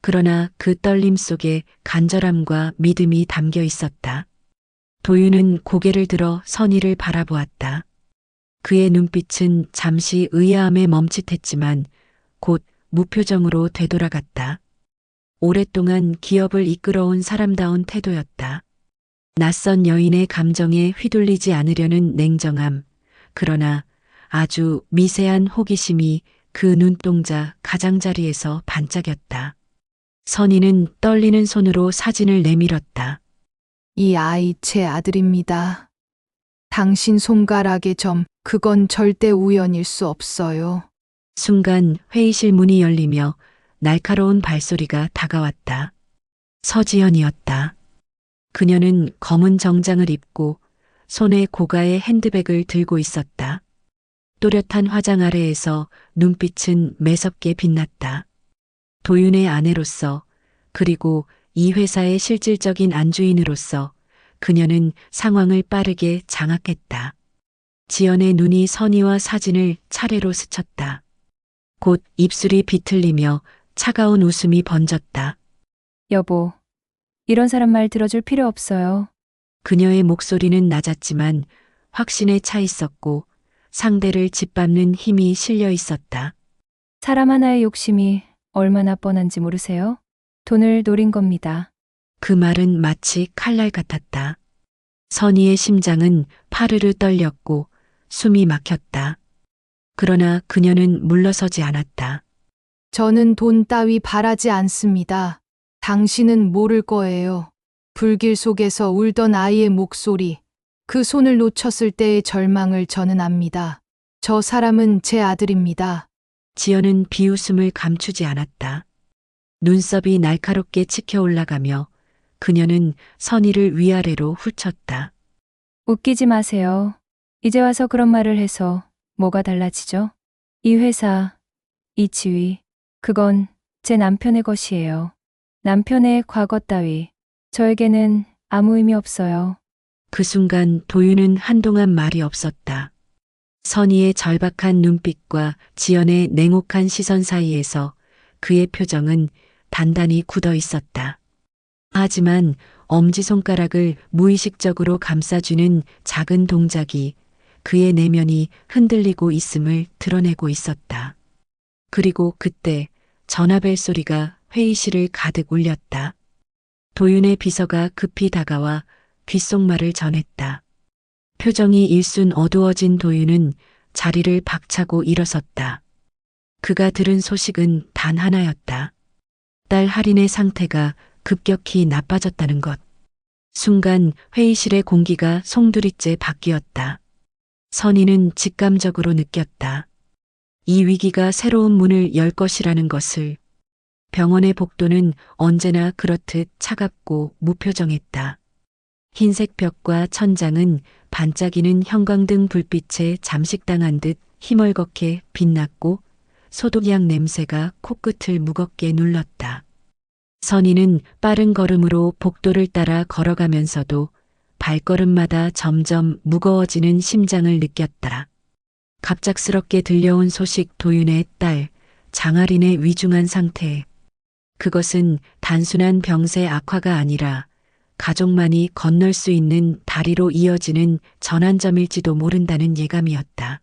그러나 그 떨림 속에 간절함과 믿음이 담겨 있었다. 도윤은 고개를 들어 선희를 바라보았다. 그의 눈빛은 잠시 의아함에 멈칫했지만 곧 무표정으로 되돌아갔다. 오랫동안 기업을 이끌어온 사람다운 태도였다. 낯선 여인의 감정에 휘둘리지 않으려는 냉정함, 그러나 아주 미세한 호기심이 그 눈동자 가장자리에서 반짝였다. 선희는 떨리는 손으로 사진을 내밀었다. 이 아이 제 아들입니다. 당신 손가락의 점, 그건 절대 우연일 수 없어요. 순간 회의실 문이 열리며 날카로운 발소리가 다가왔다. 서지연이었다. 그녀는 검은 정장을 입고 손에 고가의 핸드백을 들고 있었다. 또렷한 화장 아래에서 눈빛은 매섭게 빛났다. 도윤의 아내로서 그리고 이 회사의 실질적인 안주인으로서 그녀는 상황을 빠르게 장악했다. 지연의 눈이 선희와 사진을 차례로 스쳤다. 곧 입술이 비틀리며 차가운 웃음이 번졌다. 여보, 이런 사람 말 들어줄 필요 없어요. 그녀의 목소리는 낮았지만 확신에 차 있었고 상대를 짓밟는 힘이 실려 있었다. 사람 하나의 욕심이 얼마나 뻔한지 모르세요? 돈을 노린 겁니다. 그 말은 마치 칼날 같았다. 선희의 심장은 파르르 떨렸고 숨이 막혔다. 그러나 그녀는 물러서지 않았다. 저는 돈 따위 바라지 않습니다. 당신은 모를 거예요. 불길 속에서 울던 아이의 목소리, 그 손을 놓쳤을 때의 절망을 저는 압니다. 저 사람은 제 아들입니다. 지연은 비웃음을 감추지 않았다. 눈썹이 날카롭게 치켜 올라가며 그녀는 선희를 위아래로 훑쳤다. 웃기지 마세요. 이제 와서 그런 말을 해서 뭐가 달라지죠? 이 회사, 이 지위, 그건 제 남편의 것이에요. 남편의 과거 따위, 저에게는 아무 의미 없어요. 그 순간 도윤은 한동안 말이 없었다. 선희의 절박한 눈빛과 지연의 냉혹한 시선 사이에서 그의 표정은 단단히 굳어 있었다. 하지만 엄지손가락을 무의식적으로 감싸주는 작은 동작이 그의 내면이 흔들리고 있음을 드러내고 있었다. 그리고 그때 전화벨 소리가 회의실을 가득 울렸다. 도윤의 비서가 급히 다가와 귓속말을 전했다. 표정이 일순 어두워진 도윤은 자리를 박차고 일어섰다. 그가 들은 소식은 단 하나였다. 딸 할인의 상태가 급격히 나빠졌다는 것. 순간 회의실의 공기가 송두리째 바뀌었다. 선희는 직감적으로 느꼈다. 이 위기가 새로운 문을 열 것이라는 것을. 병원의 복도는 언제나 그렇듯 차갑고 무표정했다. 흰색 벽과 천장은 반짝이는 형광등 불빛에 잠식당한 듯 희멀겋게 빛났고 소독약 냄새가 코끝을 무겁게 눌렀다. 선희는 빠른 걸음으로 복도를 따라 걸어가면서도 발걸음마다 점점 무거워지는 심장을 느꼈다. 갑작스럽게 들려온 소식 도윤의 딸 장할인의 위중한 상태. 그것은 단순한 병세 악화가 아니라 가족만이 건널 수 있는 다리로 이어지는 전환점일지도 모른다는 예감이었다.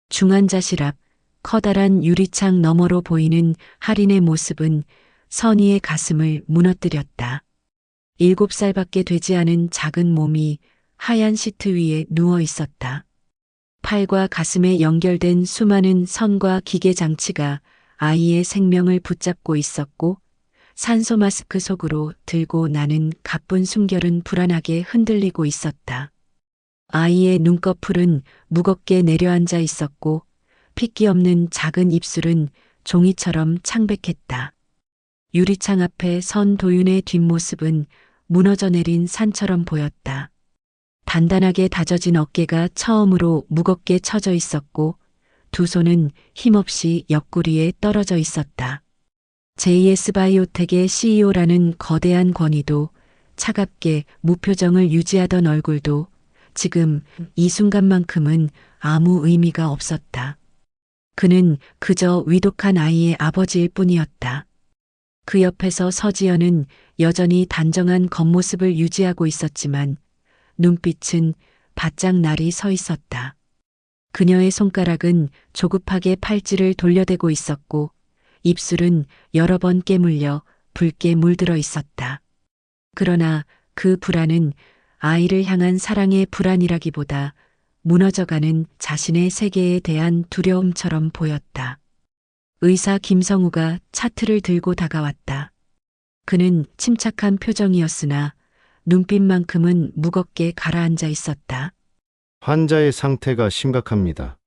중환자실 앞 커다란 유리창 너머로 보이는 할인의 모습은 선희의 가슴을 무너뜨렸다. 7살밖에 되지 않은 작은 몸이 하얀 시트 위에 누워 있었다. 팔과 가슴에 연결된 수많은 선과 기계 장치가 아이의 생명을 붙잡고 있었고 산소 마스크 속으로 들고 나는 가쁜 숨결은 불안하게 흔들리고 있었다. 아이의 눈꺼풀은 무겁게 내려앉아 있었고 핏기 없는 작은 입술은 종이처럼 창백했다. 유리창 앞에 선 도윤의 뒷모습은 무너져 내린 산처럼 보였다. 단단하게 다져진 어깨가 처음으로 무겁게 처져 있었고 두 손은 힘없이 옆구리에 떨어져 있었다. JS 바이오텍의 CEO라는 거대한 권위도 차갑게 무표정을 유지하던 얼굴도 지금 이 순간만큼은 아무 의미가 없었다. 그는 그저 위독한 아이의 아버지일 뿐이었다. 그 옆에서 서지연은 여전히 단정한 겉모습을 유지하고 있었지만 눈빛은 바짝 날이 서 있었다. 그녀의 손가락은 조급하게 팔찌를 돌려대고 있었고 입술은 여러 번 깨물려 붉게 물들어 있었다. 그러나 그 불안은 아이를 향한 사랑의 불안이라기보다 무너져가는 자신의 세계에 대한 두려움처럼 보였다. 의사 김성우가 차트를 들고 다가왔다. 그는 침착한 표정이었으나 눈빛만큼은 무겁게 가라앉아 있었다. 환자의 상태가 심각합니다.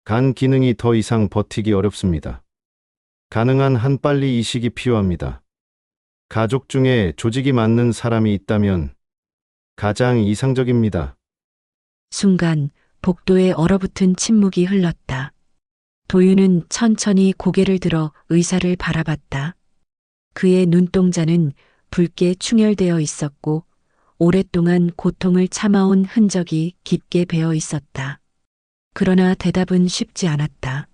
간 기능이 더 이상 버티기 어렵습니다. 가능한 한 빨리 이식이 필요합니다. 가족 중에 조직이 맞는 사람이 있다면 가장 이상적입니다. 순간 복도에 얼어붙은 침묵이 흘렀다. 도윤은 천천히 고개를 들어 의사를 바라봤다. 그의 눈동자는 붉게 충혈되어 있었고 오랫동안 고통을 참아온 흔적이 깊게 배어 있었다. 그러나 대답은 쉽지 않았다.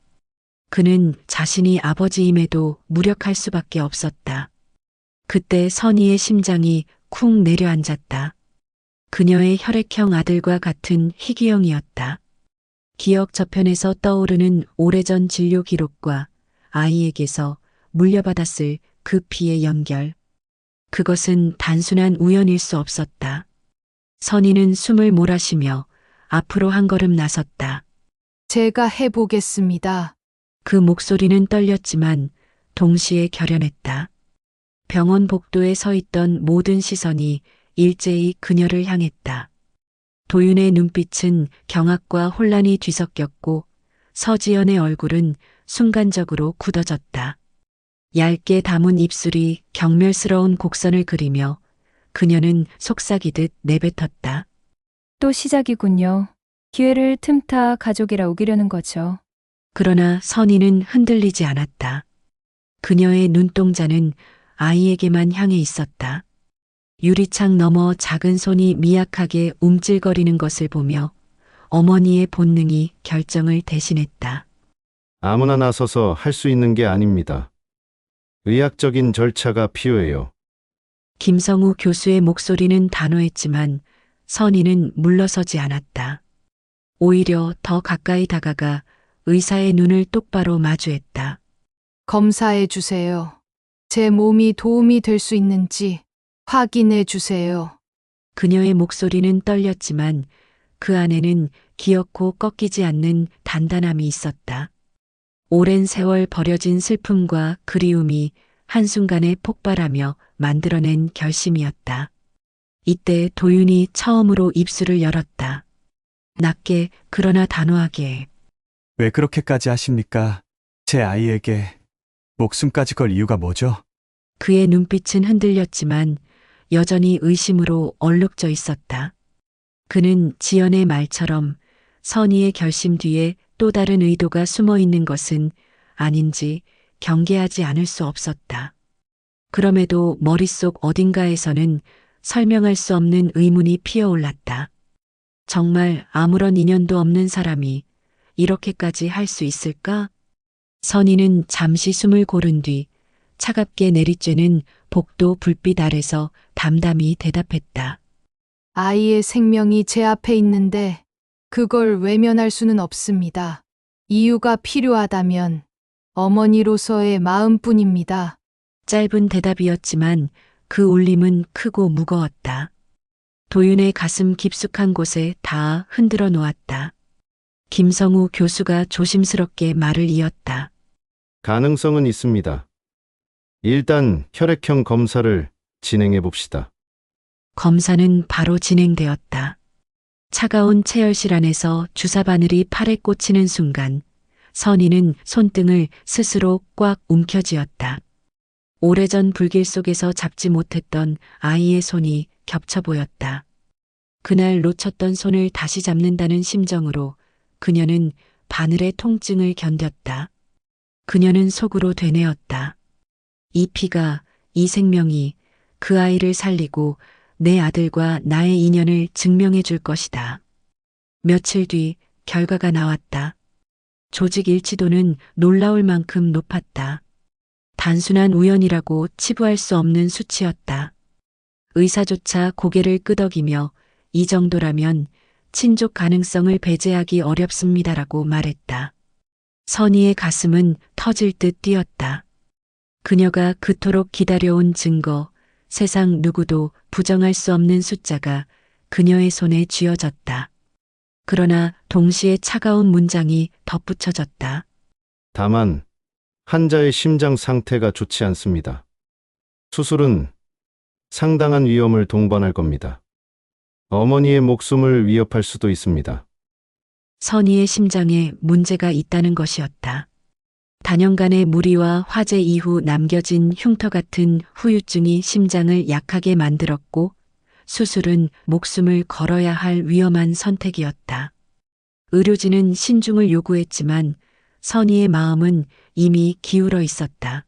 그는 자신이 아버지임에도 무력할 수밖에 없었다. 그때 선희의 심장이 쿵 내려앉았다. 그녀의 혈액형 아들과 같은 희귀형이었다. 기억 저편에서 떠오르는 오래전 진료 기록과 아이에게서 물려받았을 그 피의 연결. 그것은 단순한 우연일 수 없었다. 선희는 숨을 몰아쉬며 앞으로 한 걸음 나섰다. 제가 해보겠습니다. 그 목소리는 떨렸지만 동시에 결연했다. 병원 복도에 서 있던 모든 시선이 일제히 그녀를 향했다. 도윤의 눈빛은 경악과 혼란이 뒤섞였고 서지연의 얼굴은 순간적으로 굳어졌다. 얇게 담은 입술이 경멸스러운 곡선을 그리며 그녀는 속삭이듯 내뱉었다. 또 시작이군요. 기회를 틈타 가족이라 우기려는 거죠. 그러나 선희는 흔들리지 않았다. 그녀의 눈동자는 아이에게만 향해 있었다. 유리창 너머 작은 손이 미약하게 움찔거리는 것을 보며 어머니의 본능이 결정을 대신했다. 아무나 나서서 할 수 있는 게 아닙니다. 의학적인 절차가 필요해요. 김성우 교수의 목소리는 단호했지만 선희는 물러서지 않았다. 오히려 더 가까이 다가가 의사의 눈을 똑바로 마주했다. 검사해 주세요. 제 몸이 도움이 될 수 있는지 확인해 주세요. 그녀의 목소리는 떨렸지만 그 안에는 기어코 꺾이지 않는 단단함이 있었다. 오랜 세월 버려진 슬픔과 그리움이 한순간에 폭발하며 만들어낸 결심이었다. 이때 도윤이 처음으로 입술을 열었다. 낮게 그러나 단호하게. 왜 그렇게까지 하십니까? 제 아이에게 목숨까지 걸 이유가 뭐죠? 그의 눈빛은 흔들렸지만 여전히 의심으로 얼룩져 있었다. 그는 지연의 말처럼 선의의 결심 뒤에 또 다른 의도가 숨어 있는 것은 아닌지 경계하지 않을 수 없었다. 그럼에도 머릿속 어딘가에서는 설명할 수 없는 의문이 피어올랐다. 정말 아무런 인연도 없는 사람이 이렇게까지 할 수 있을까? 선희는 잠시 숨을 고른 뒤 차갑게 내리쬐는 복도 불빛 아래서 담담히 대답했다. 아이의 생명이 제 앞에 있는데 그걸 외면할 수는 없습니다. 이유가 필요하다면 어머니로서의 마음뿐입니다. 짧은 대답이었지만 그 울림은 크고 무거웠다. 도윤의 가슴 깊숙한 곳에 닿아 흔들어 놓았다. 김성우 교수가 조심스럽게 말을 이었다. 가능성은 있습니다. 일단 혈액형 검사를 진행해 봅시다. 검사는 바로 진행되었다. 차가운 체열실 안에서 주사 바늘이 팔에 꽂히는 순간 선희는 손등을 스스로 꽉 움켜쥐었다. 오래전 불길 속에서 잡지 못했던 아이의 손이 겹쳐 보였다. 그날 놓쳤던 손을 다시 잡는다는 심정으로 그녀는 바늘의 통증을 견뎠다. 그녀는 속으로 되뇌었다. 이 피가, 이 생명이 그 아이를 살리고 내 아들과 나의 인연을 증명해 줄 것이다. 며칠 뒤 결과가 나왔다. 조직 일치도는 놀라울 만큼 높았다. 단순한 우연이라고 치부할 수 없는 수치였다. 의사조차 고개를 끄덕이며 이 정도라면 친족 가능성을 배제하기 어렵습니다라고 말했다. 선희의 가슴은 터질 듯 뛰었다. 그녀가 그토록 기다려온 증거, 세상 누구도 부정할 수 없는 숫자가 그녀의 손에 쥐어졌다. 그러나 동시에 차가운 문장이 덧붙여졌다. 다만 환자의 심장 상태가 좋지 않습니다. 수술은 상당한 위험을 동반할 겁니다. 어머니의 목숨을 위협할 수도 있습니다. 선희의 심장에 문제가 있다는 것이었다. 단연간의 무리와 화재 이후 남겨진 흉터 같은 후유증이 심장을 약하게 만들었고 수술은 목숨을 걸어야 할 위험한 선택이었다. 의료진은 신중을 요구했지만 선희의 마음은 이미 기울어 있었다.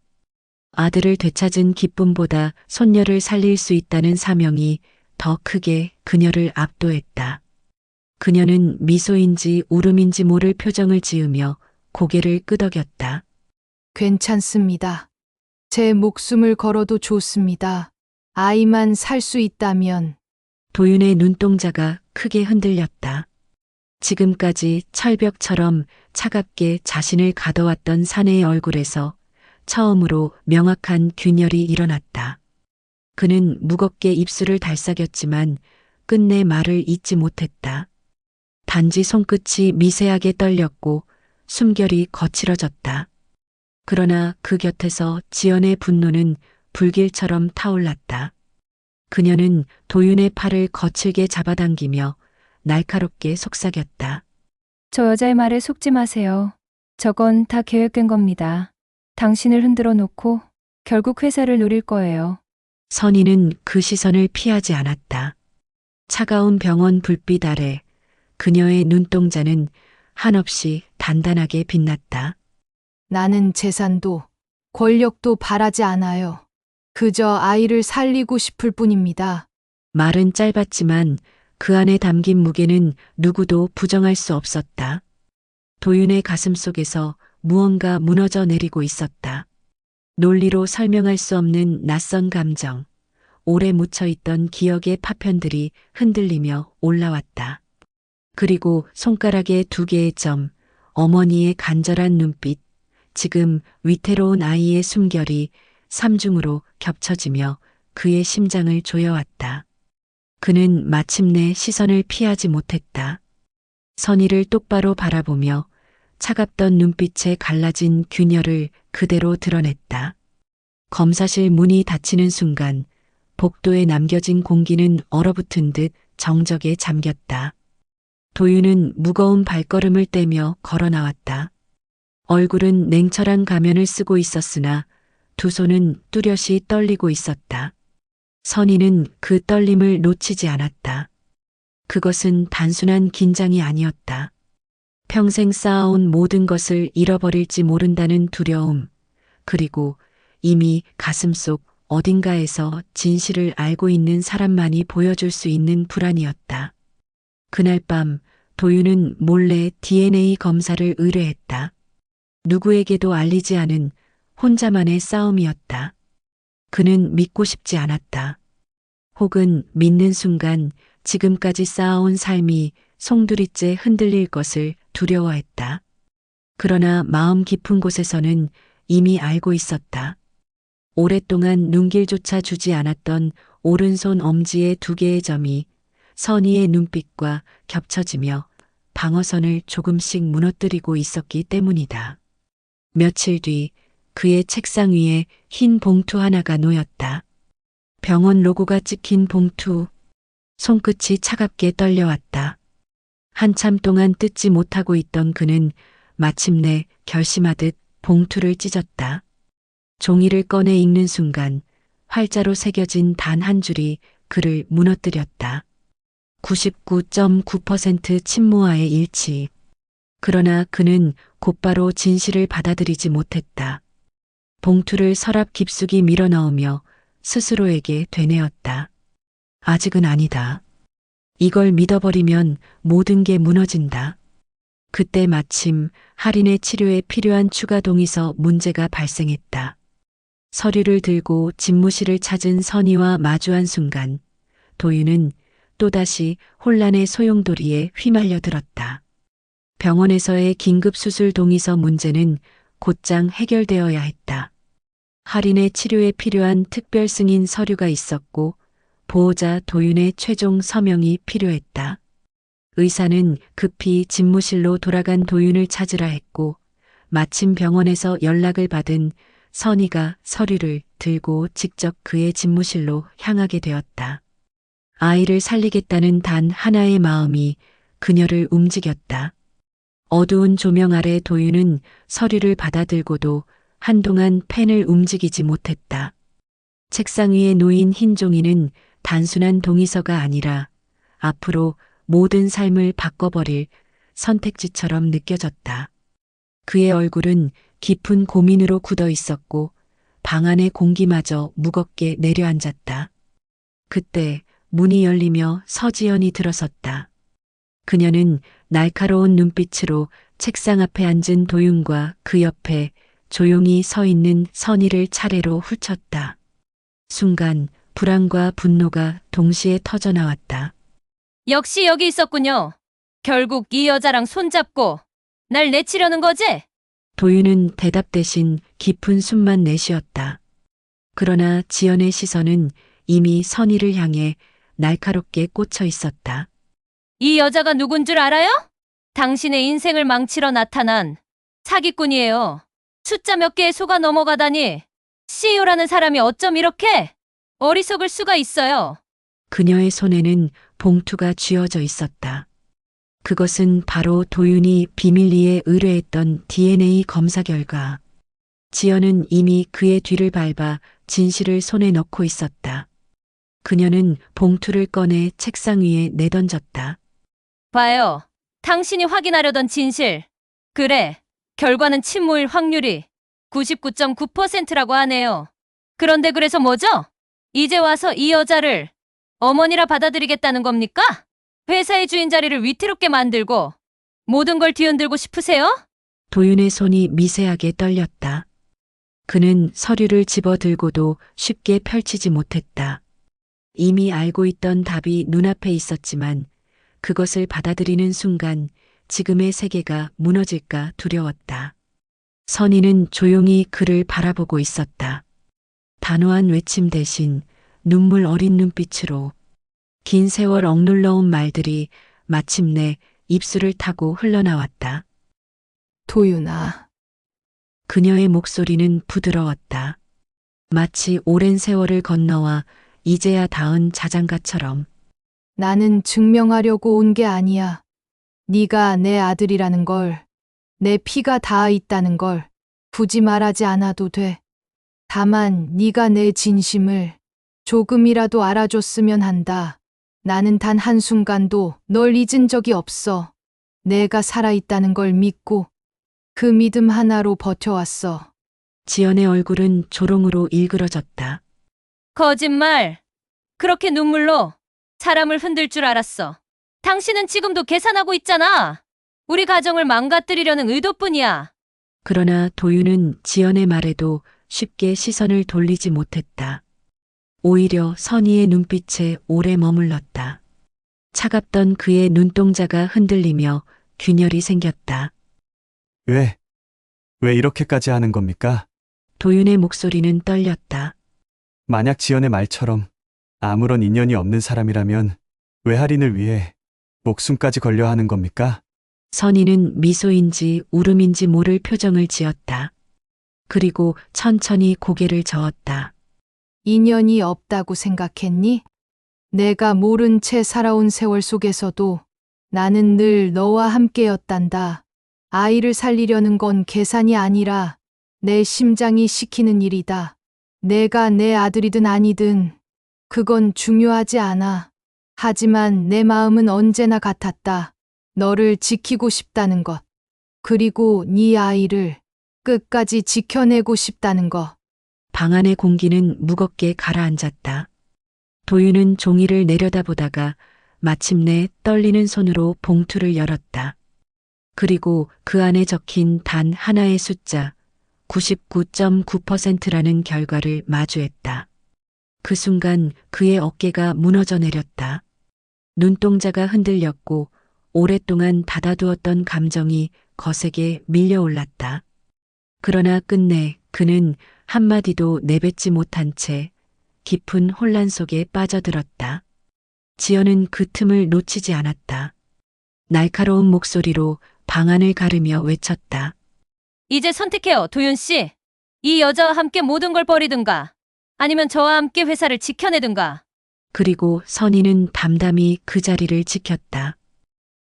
아들을 되찾은 기쁨보다 손녀를 살릴 수 있다는 사명이 더 크게 그녀를 압도했다. 그녀는 미소인지 울음인지 모를 표정을 지으며 고개를 끄덕였다. 괜찮습니다. 제 목숨을 걸어도 좋습니다. 아이만 살 수 있다면. 도윤의 눈동자가 크게 흔들렸다. 지금까지 철벽처럼 차갑게 자신을 가둬왔던 사내의 얼굴에서 처음으로 명확한 균열이 일어났다. 그는 무겁게 입술을 달싹였지만 끝내 말을 잇지 못했다. 단지 손끝이 미세하게 떨렸고 숨결이 거칠어졌다. 그러나 그 곁에서 지연의 분노는 불길처럼 타올랐다. 그녀는 도윤의 팔을 거칠게 잡아당기며 날카롭게 속삭였다. 저 여자의 말에 속지 마세요. 저건 다 계획된 겁니다. 당신을 흔들어 놓고 결국 회사를 노릴 거예요. 선희는 그 시선을 피하지 않았다. 차가운 병원 불빛 아래 그녀의 눈동자는 한없이 단단하게 빛났다. 나는 재산도 권력도 바라지 않아요. 그저 아이를 살리고 싶을 뿐입니다. 말은 짧았지만 그 안에 담긴 무게는 누구도 부정할 수 없었다. 도윤의 가슴 속에서 무언가 무너져 내리고 있었다. 논리로 설명할 수 없는 낯선 감정, 오래 묻혀있던 기억의 파편들이 흔들리며 올라왔다. 그리고 손가락의 두 개의 점, 어머니의 간절한 눈빛, 지금 위태로운 아이의 숨결이 삼중으로 겹쳐지며 그의 심장을 조여왔다. 그는 마침내 시선을 피하지 못했다. 선희를 똑바로 바라보며 차갑던 눈빛에 갈라진 균열을 그대로 드러냈다. 검사실 문이 닫히는 순간 복도에 남겨진 공기는 얼어붙은 듯 정적에 잠겼다. 도윤은 무거운 발걸음을 떼며 걸어 나왔다. 얼굴은 냉철한 가면을 쓰고 있었으나 두 손은 뚜렷이 떨리고 있었다. 선희는 그 떨림을 놓치지 않았다. 그것은 단순한 긴장이 아니었다. 평생 쌓아온 모든 것을 잃어버릴지 모른다는 두려움, 그리고 이미 가슴속 어딘가에서 진실을 알고 있는 사람만이 보여줄 수 있는 불안이었다. 그날 밤 도윤은 몰래 DNA 검사를 의뢰했다. 누구에게도 알리지 않은 혼자만의 싸움이었다. 그는 믿고 싶지 않았다. 혹은 믿는 순간 지금까지 쌓아온 삶이 송두리째 흔들릴 것을 두려워했다. 그러나 마음 깊은 곳에서는 이미 알고 있었다. 오랫동안 눈길조차 주지 않았던 오른손 엄지의 두 개의 점이 선희의 눈빛과 겹쳐지며 방어선을 조금씩 무너뜨리고 있었기 때문이다. 며칠 뒤 그의 책상 위에 흰 봉투 하나가 놓였다. 병원 로고가 찍힌 봉투. 손끝이 차갑게 떨려왔다. 한참 동안 뜯지 못하고 있던 그는 마침내 결심하듯 봉투를 찢었다. 종이를 꺼내 읽는 순간 활자로 새겨진 단 한 줄이 그를 무너뜨렸다. 99.9% 친모와의 일치. 그러나 그는 곧바로 진실을 받아들이지 못했다. 봉투를 서랍 깊숙이 밀어넣으며 스스로에게 되뇌었다. 아직은 아니다. 이걸 믿어버리면 모든 게 무너진다. 그때 마침 할인의 치료에 필요한 추가 동의서 문제가 발생했다. 서류를 들고 집무실을 찾은 선희와 마주한 순간 도윤은 또다시 혼란의 소용돌이에 휘말려 들었다. 병원에서의 긴급수술 동의서 문제는 곧장 해결되어야 했다. 할인의 치료에 필요한 특별 승인 서류가 있었고 보호자 도윤의 최종 서명이 필요했다. 의사는 급히 집무실로 돌아간 도윤을 찾으라 했고 마침 병원에서 연락을 받은 선희가 서류를 들고 직접 그의 집무실로 향하게 되었다. 아이를 살리겠다는 단 하나의 마음이 그녀를 움직였다. 어두운 조명 아래 도윤은 서류를 받아들고도 한동안 펜을 움직이지 못했다. 책상 위에 놓인 흰 종이는 단순한 동의서가 아니라 앞으로 모든 삶을 바꿔버릴 선택지처럼 느껴졌다. 그의 얼굴은 깊은 고민으로 굳어 있었고 방 안의 공기마저 무겁게 내려앉았다. 그때 문이 열리며 서지연이 들어섰다. 그녀는 날카로운 눈빛으로 책상 앞에 앉은 도윤과 그 옆에 조용히 서 있는 선희를 차례로 훑쳤다. 순간 불안과 분노가 동시에 터져나왔다. 역시 여기 있었군요. 결국 이 여자랑 손잡고 날 내치려는 거지? 도윤은 대답 대신 깊은 숨만 내쉬었다. 그러나 지연의 시선은 이미 선희를 향해 날카롭게 꽂혀 있었다. 이 여자가 누군 줄 알아요? 당신의 인생을 망치러 나타난 사기꾼이에요. 숫자 몇 개에 속아 넘어가다니 CEO라는 사람이 어쩜 이렇게 어리석을 수가 있어요. 그녀의 손에는 봉투가 쥐어져 있었다. 그것은 바로 도윤이 비밀리에 의뢰했던 DNA 검사 결과. 지연은 이미 그의 뒤를 밟아 진실을 손에 넣고 있었다. 그녀는 봉투를 꺼내 책상 위에 내던졌다. 봐요. 당신이 확인하려던 진실. 그래. 결과는 친모일 확률이 99.9%라고 하네요. 그런데 그래서 뭐죠? 이제 와서 이 여자를 어머니라 받아들이겠다는 겁니까? 회사의 주인 자리를 위태롭게 만들고 모든 걸 뒤흔들고 싶으세요? 도윤의 손이 미세하게 떨렸다. 그는 서류를 집어들고도 쉽게 펼치지 못했다. 이미 알고 있던 답이 눈앞에 있었지만 그것을 받아들이는 순간 지금의 세계가 무너질까 두려웠다. 선희는 조용히 그를 바라보고 있었다. 단호한 외침 대신 눈물 어린 눈빛으로 긴 세월 억눌러온 말들이 마침내 입술을 타고 흘러나왔다. 도윤아, 그녀의 목소리는 부드러웠다. 마치 오랜 세월을 건너와 이제야 닿은 자장가처럼. 나는 증명하려고 온 게 아니야. 네가 내 아들이라는 걸, 내 피가 닿아 있다는 걸 굳이 말하지 않아도 돼. 다만 네가 내 진심을 조금이라도 알아줬으면 한다. 나는 단 한순간도 널 잊은 적이 없어. 내가 살아있다는 걸 믿고 그 믿음 하나로 버텨왔어. 지연의 얼굴은 조롱으로 일그러졌다. 거짓말. 그렇게 눈물로 사람을 흔들 줄 알았어. 당신은 지금도 계산하고 있잖아. 우리 가정을 망가뜨리려는 의도뿐이야. 그러나 도윤은 지연의 말에도 쉽게 시선을 돌리지 못했다. 오히려 선희의 눈빛에 오래 머물렀다. 차갑던 그의 눈동자가 흔들리며 균열이 생겼다. 왜 이렇게까지 하는 겁니까? 도윤의 목소리는 떨렸다. 만약 지연의 말처럼 아무런 인연이 없는 사람이라면 왜 할인을 위해 목숨까지 걸려 하는 겁니까? 선희는 미소인지 울음인지 모를 표정을 지었다. 그리고 천천히 고개를 저었다. 인연이 없다고 생각했니? 내가 모른 채 살아온 세월 속에서도 나는 늘 너와 함께였단다. 아이를 살리려는 건 계산이 아니라 내 심장이 시키는 일이다. 내가 내 아들이든 아니든 그건 중요하지 않아. 하지만 내 마음은 언제나 같았다. 너를 지키고 싶다는 것. 그리고 네 아이를 끝까지 지켜내고 싶다는 것. 방 안의 공기는 무겁게 가라앉았다. 도윤은 종이를 내려다보다가 마침내 떨리는 손으로 봉투를 열었다. 그리고 그 안에 적힌 단 하나의 숫자 99.9%라는 결과를 마주했다. 그 순간 그의 어깨가 무너져 내렸다. 눈동자가 흔들렸고 오랫동안 닫아두었던 감정이 거세게 밀려올랐다. 그러나 끝내 그는 한마디도 내뱉지 못한 채 깊은 혼란 속에 빠져들었다. 지연은 그 틈을 놓치지 않았다. 날카로운 목소리로 방안을 가르며 외쳤다. 이제 선택해요, 도윤 씨. 이 여자와 함께 모든 걸 버리든가, 아니면 저와 함께 회사를 지켜내든가. 그리고 선희는 담담히 그 자리를 지켰다.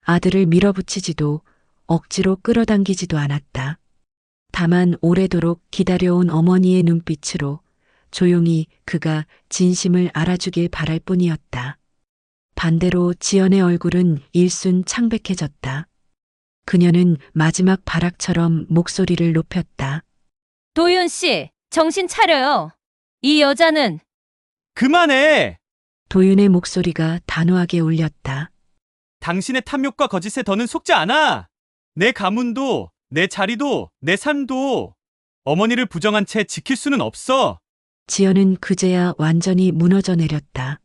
아들을 밀어붙이지도 억지로 끌어당기지도 않았다. 다만 오래도록 기다려온 어머니의 눈빛으로 조용히 그가 진심을 알아주길 바랄 뿐이었다. 반대로 지연의 얼굴은 일순 창백해졌다. 그녀는 마지막 발악처럼 목소리를 높였다. 도윤 씨, 정신 차려요. 이 여자는 그만해! 도윤의 목소리가 단호하게 울렸다. 당신의 탐욕과 거짓에 더는 속지 않아! 내 가문도, 내 자리도, 내 삶도 어머니를 부정한 채 지킬 수는 없어! 지연은 그제야 완전히 무너져 내렸다.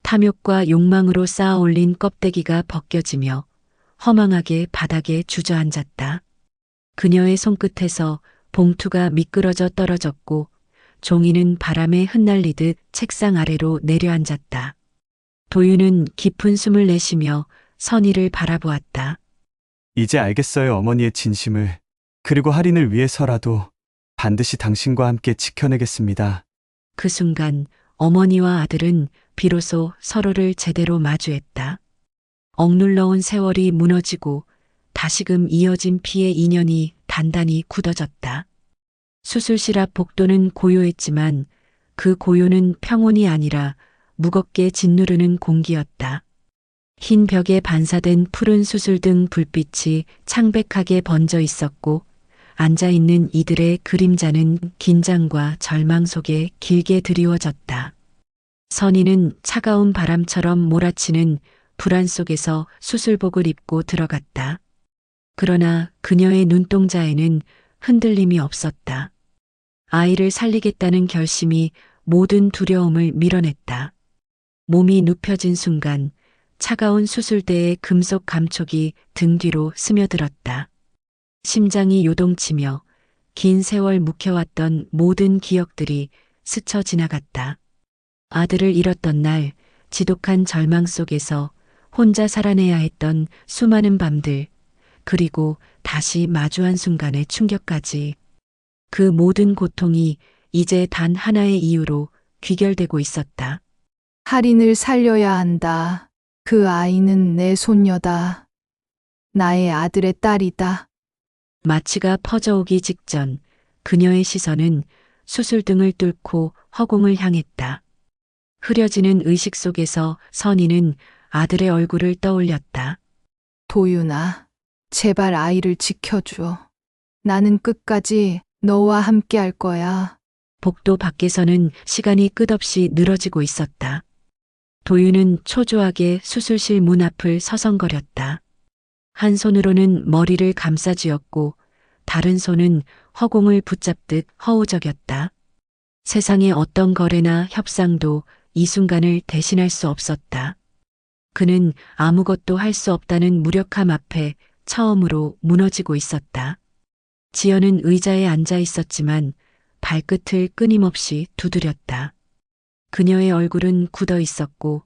탐욕과 욕망으로 쌓아 올린 껍데기가 벗겨지며 허망하게 바닥에 주저앉았다. 그녀의 손끝에서 봉투가 미끄러져 떨어졌고 종이는 바람에 흩날리듯 책상 아래로 내려앉았다. 도윤은 깊은 숨을 내쉬며 선희를 바라보았다. 이제 알겠어요, 어머니의 진심을. 그리고 할인을 위해서라도 반드시 당신과 함께 지켜내겠습니다. 그 순간 어머니와 아들은 비로소 서로를 제대로 마주했다. 억눌러온 세월이 무너지고 다시금 이어진 피의 인연이 단단히 굳어졌다. 수술실 앞 복도는 고요했지만 그 고요는 평온이 아니라 무겁게 짓누르는 공기였다. 흰 벽에 반사된 푸른 수술등 불빛이 창백하게 번져 있었고 앉아있는 이들의 그림자는 긴장과 절망 속에 길게 드리워졌다. 선희는 차가운 바람처럼 몰아치는 불안 속에서 수술복을 입고 들어갔다. 그러나 그녀의 눈동자에는 흔들림이 없었다. 아이를 살리겠다는 결심이 모든 두려움을 밀어냈다. 몸이 눕혀진 순간 차가운 수술대의 금속 감촉이 등 뒤로 스며들었다. 심장이 요동치며 긴 세월 묵혀왔던 모든 기억들이 스쳐 지나갔다. 아들을 잃었던 날 지독한 절망 속에서 혼자 살아내야 했던 수많은 밤들, 그리고 다시 마주한 순간의 충격까지. 그 모든 고통이 이제 단 하나의 이유로 귀결되고 있었다. 할인을 살려야 한다. 그 아이는 내 손녀다. 나의 아들의 딸이다. 마취가 퍼져오기 직전 그녀의 시선은 수술등을 뚫고 허공을 향했다. 흐려지는 의식 속에서 선희는 아들의 얼굴을 떠올렸다. 도윤아, 제발 아이를 지켜줘. 나는 끝까지 너와 함께 할 거야. 복도 밖에서는 시간이 끝없이 늘어지고 있었다. 도윤은 초조하게 수술실 문 앞을 서성거렸다. 한 손으로는 머리를 감싸쥐었고 다른 손은 허공을 붙잡듯 허우적였다. 세상의 어떤 거래나 협상도 이 순간을 대신할 수 없었다. 그는 아무것도 할 수 없다는 무력함 앞에 처음으로 무너지고 있었다. 지연은 의자에 앉아 있었지만 발끝을 끊임없이 두드렸다. 그녀의 얼굴은 굳어 있었고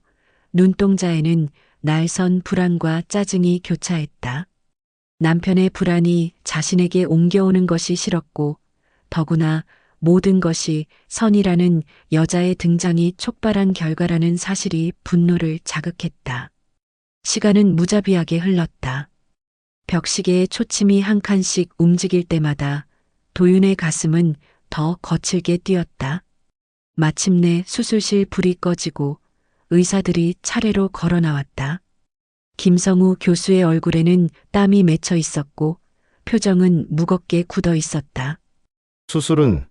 눈동자에는 날선 불안과 짜증이 교차했다. 남편의 불안이 자신에게 옮겨오는 것이 싫었고 더구나 모든 것이 선이라는 여자의 등장이 촉발한 결과라는 사실이 분노를 자극했다. 시간은 무자비하게 흘렀다. 벽시계의 초침이 한 칸씩 움직일 때마다 도윤의 가슴은 더 거칠게 뛰었다. 마침내 수술실 불이 꺼지고 의사들이 차례로 걸어 나왔다. 김성우 교수의 얼굴에는 땀이 맺혀 있었고 표정은 무겁게 굳어 있었다. 수술은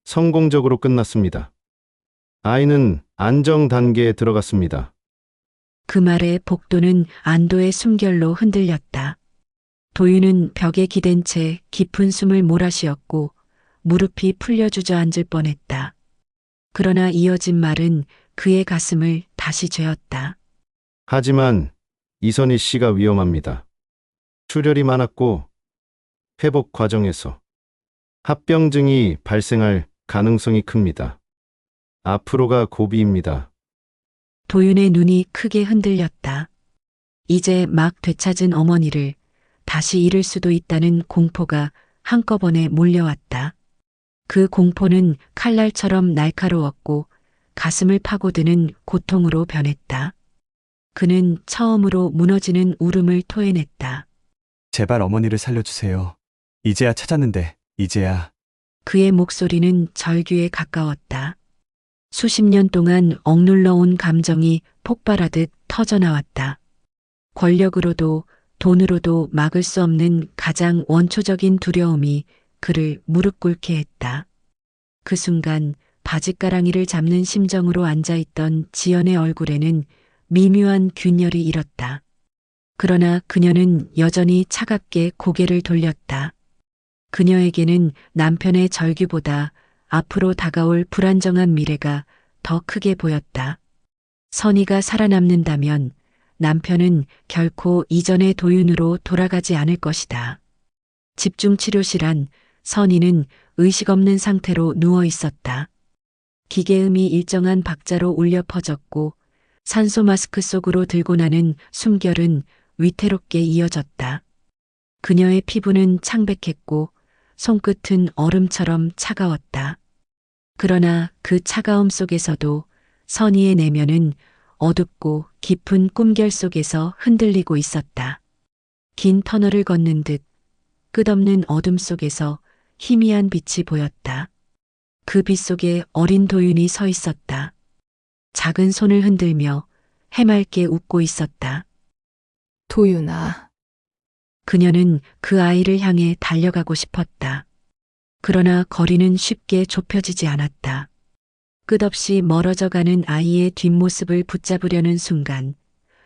성공적으로 끝났습니다. 아이는 안정 단계에 들어갔습니다. 그 말에 복도는 안도의 숨결로 흔들렸다. 도윤은 벽에 기댄 채 깊은 숨을 몰아쉬었고 무릎이 풀려 주저앉을 뻔했다. 그러나 이어진 말은 그의 가슴을 다시 죄었다. 하지만 이선희 씨가 위험합니다. 출혈이 많았고 회복 과정에서 합병증이 발생할 가능성이 큽니다. 앞으로가 고비입니다. 도윤의 눈이 크게 흔들렸다. 이제 막 되찾은 어머니를 다시 잃을 수도 있다는 공포가 한꺼번에 몰려왔다. 그 공포는 칼날처럼 날카로웠고 가슴을 파고드는 고통으로 변했다. 그는 처음으로 무너지는 울음을 토해냈다. 제발 어머니를 살려주세요. 이제야 찾았는데, 이제야. 그의 목소리는 절규에 가까웠다. 수십 년 동안 억눌러 온 감정이 폭발하듯 터져나왔다. 권력으로도 돈으로도 막을 수 없는 가장 원초적인 두려움이 그를 무릎 꿇게 했다. 그 순간 바짓가랑이를 잡는 심정으로 앉아있던 지연의 얼굴에는 미묘한 균열이 일었다. 그러나 그녀는 여전히 차갑게 고개를 돌렸다. 그녀에게는 남편의 절규보다 앞으로 다가올 불안정한 미래가 더 크게 보였다. 선희가 살아남는다면 남편은 결코 이전의 도윤으로 돌아가지 않을 것이다. 집중치료실 안 선희는 의식 없는 상태로 누워 있었다. 기계음이 일정한 박자로 울려 퍼졌고 산소 마스크 속으로 들고 나는 숨결은 위태롭게 이어졌다. 그녀의 피부는 창백했고 손끝은 얼음처럼 차가웠다. 그러나 그 차가움 속에서도 선희의 내면은 어둡고 깊은 꿈결 속에서 흔들리고 있었다. 긴 터널을 걷는 듯 끝없는 어둠 속에서 희미한 빛이 보였다. 그 빛 속에 어린 도윤이 서 있었다. 작은 손을 흔들며 해맑게 웃고 있었다. 도윤아, 그녀는 그 아이를 향해 달려가고 싶었다. 그러나 거리는 쉽게 좁혀지지 않았다. 끝없이 멀어져가는 아이의 뒷모습을 붙잡으려는 순간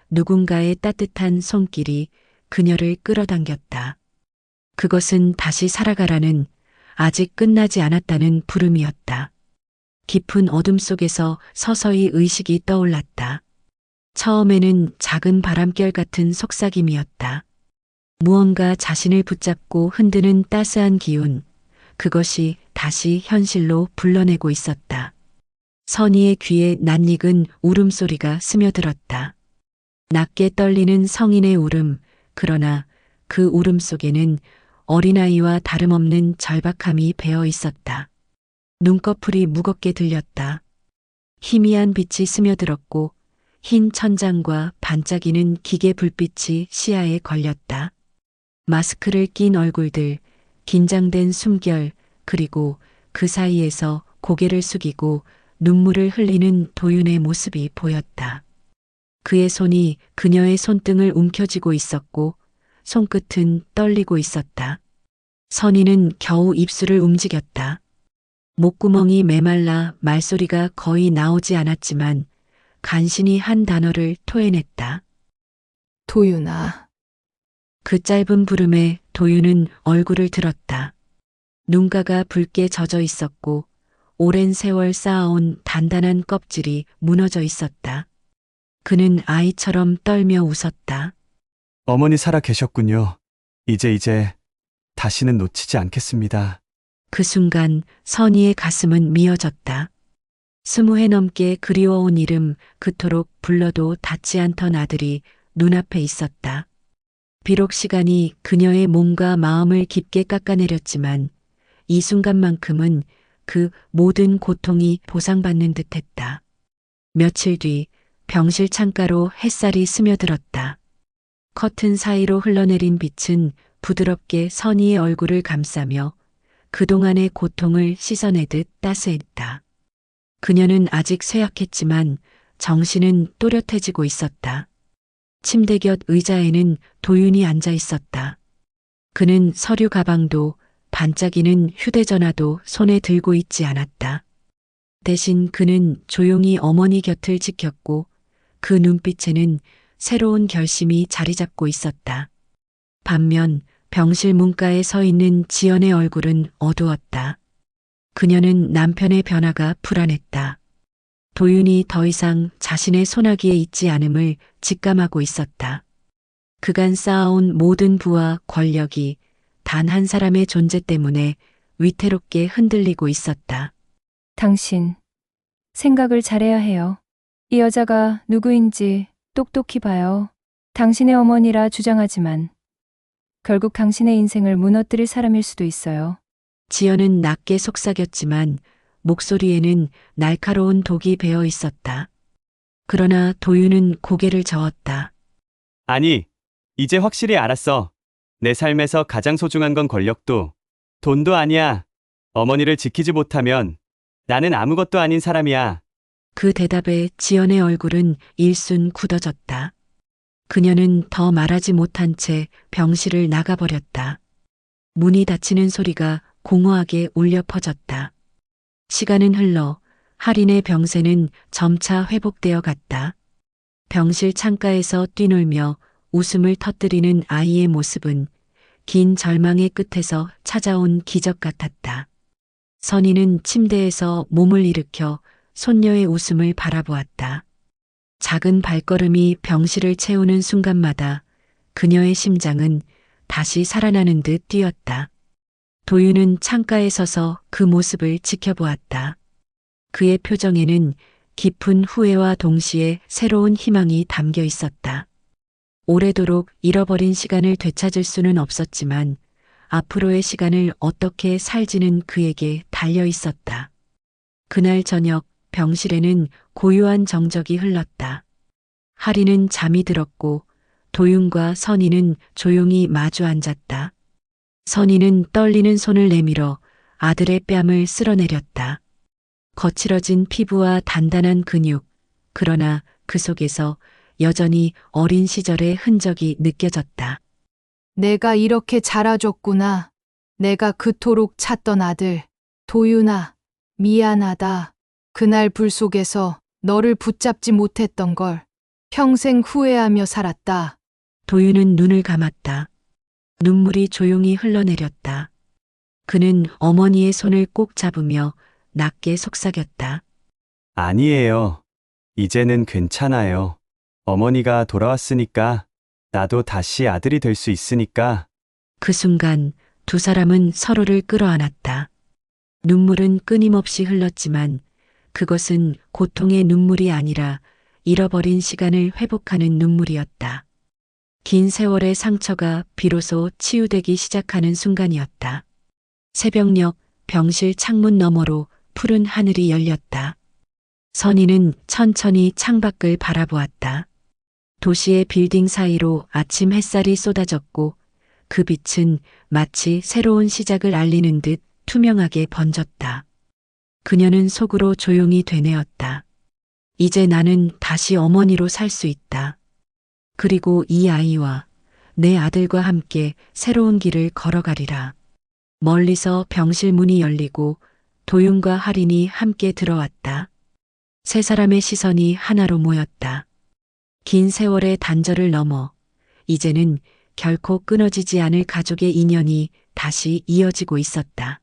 누군가의 따뜻한 손길이 그녀를 끌어당겼다. 그것은 다시 살아가라는, 아직 끝나지 않았다는 부름이었다. 깊은 어둠 속에서 서서히 의식이 떠올랐다. 처음에는 작은 바람결 같은 속삭임이었다. 무언가 자신을 붙잡고 흔드는 따스한 기운, 그것이 다시 현실로 불러내고 있었다. 선희의 귀에 낯익은 울음소리가 스며들었다. 낮게 떨리는 성인의 울음, 그러나 그 울음 속에는 어린아이와 다름없는 절박함이 배어 있었다. 눈꺼풀이 무겁게 들렸다. 희미한 빛이 스며들었고 흰 천장과 반짝이는 기계 불빛이 시야에 걸렸다. 마스크를 낀 얼굴들, 긴장된 숨결, 그리고 그 사이에서 고개를 숙이고 눈물을 흘리는 도윤의 모습이 보였다. 그의 손이 그녀의 손등을 움켜쥐고 있었고 손끝은 떨리고 있었다. 선희는 겨우 입술을 움직였다. 목구멍이 메말라 말소리가 거의 나오지 않았지만 간신히 한 단어를 토해냈다. 도윤아, 그 짧은 부름에 도윤은 얼굴을 들었다. 눈가가 붉게 젖어 있었고 오랜 세월 쌓아온 단단한 껍질이 무너져 있었다. 그는 아이처럼 떨며 웃었다. 어머니 살아 계셨군요. 이제 다시는 놓치지 않겠습니다. 그 순간 선희의 가슴은 미어졌다. 20해 넘게 그리워온 이름, 그토록 불러도 닿지 않던 아들이 눈앞에 있었다. 비록 시간이 그녀의 몸과 마음을 깊게 깎아내렸지만 이 순간만큼은 그 모든 고통이 보상받는 듯했다. 며칠 뒤 병실 창가로 햇살이 스며들었다. 커튼 사이로 흘러내린 빛은 부드럽게 선희의 얼굴을 감싸며 그동안의 고통을 씻어내듯 따스했다. 그녀는 아직 쇠약했지만 정신은 또렷해지고 있었다. 침대 곁 의자에는 도윤이 앉아 있었다. 그는 서류 가방도 반짝이는 휴대전화도 손에 들고 있지 않았다. 대신 그는 조용히 어머니 곁을 지켰고 그 눈빛에는 새로운 결심이 자리 잡고 있었다. 반면 병실 문가에 서 있는 지연의 얼굴은 어두웠다. 그녀는 남편의 변화가 불안했다. 도윤이 더 이상 자신의 손아귀에 있지 않음을 직감하고 있었다. 그간 쌓아온 모든 부와 권력이 단 한 사람의 존재 때문에 위태롭게 흔들리고 있었다. 당신, 생각을 잘해야 해요. 이 여자가 누구인지 똑똑히 봐요. 당신의 어머니라 주장하지만 결국 당신의 인생을 무너뜨릴 사람일 수도 있어요. 지연은 낮게 속삭였지만 목소리에는 날카로운 독이 배어 있었다. 그러나 도윤은 고개를 저었다. 아니, 이제 확실히 알았어. 내 삶에서 가장 소중한 건 권력도 돈도 아니야. 어머니를 지키지 못하면 나는 아무것도 아닌 사람이야. 그 대답에 지연의 얼굴은 일순 굳어졌다. 그녀는 더 말하지 못한 채 병실을 나가버렸다. 문이 닫히는 소리가 공허하게 울려 퍼졌다. 시간은 흘러 할인의 병세는 점차 회복되어 갔다. 병실 창가에서 뛰놀며 웃음을 터뜨리는 아이의 모습은 긴 절망의 끝에서 찾아온 기적 같았다. 선희는 침대에서 몸을 일으켜 손녀의 웃음을 바라보았다. 작은 발걸음이 병실을 채우는 순간마다 그녀의 심장은 다시 살아나는 듯 뛰었다. 도윤은 창가에 서서 그 모습을 지켜보았다. 그의 표정에는 깊은 후회와 동시에 새로운 희망이 담겨 있었다. 오래도록 잃어버린 시간을 되찾을 수는 없었지만 앞으로의 시간을 어떻게 살지는 그에게 달려 있었다. 그날 저녁 병실에는 고요한 정적이 흘렀다. 할인은 잠이 들었고 도윤과 선희는 조용히 마주 앉았다. 선희는 떨리는 손을 내밀어 아들의 뺨을 쓸어내렸다. 거칠어진 피부와 단단한 근육, 그러나 그 속에서 여전히 어린 시절의 흔적이 느껴졌다. 내가 이렇게 자라줬구나. 내가 그토록 찾던 아들. 도윤아, 미안하다. 그날 불 속에서 너를 붙잡지 못했던 걸 평생 후회하며 살았다. 도윤은 눈을 감았다. 눈물이 조용히 흘러내렸다. 그는 어머니의 손을 꼭 잡으며 낮게 속삭였다. 아니에요. 이제는 괜찮아요. 어머니가 돌아왔으니까 나도 다시 아들이 될 수 있으니까. 그 순간 두 사람은 서로를 끌어안았다. 눈물은 끊임없이 흘렀지만 그것은 고통의 눈물이 아니라 잃어버린 시간을 회복하는 눈물이었다. 긴 세월의 상처가 비로소 치유되기 시작하는 순간이었다. 새벽녘 병실 창문 너머로 푸른 하늘이 열렸다. 선희는 천천히 창밖을 바라보았다. 도시의 빌딩 사이로 아침 햇살이 쏟아졌고 그 빛은 마치 새로운 시작을 알리는 듯 투명하게 번졌다. 그녀는 속으로 조용히 되뇌었다. 이제 나는 다시 어머니로 살 수 있다. 그리고 이 아이와 내 아들과 함께 새로운 길을 걸어가리라. 멀리서 병실 문이 열리고 도윤과 할인이 함께 들어왔다. 세 사람의 시선이 하나로 모였다. 긴 세월의 단절을 넘어 이제는 결코 끊어지지 않을 가족의 인연이 다시 이어지고 있었다.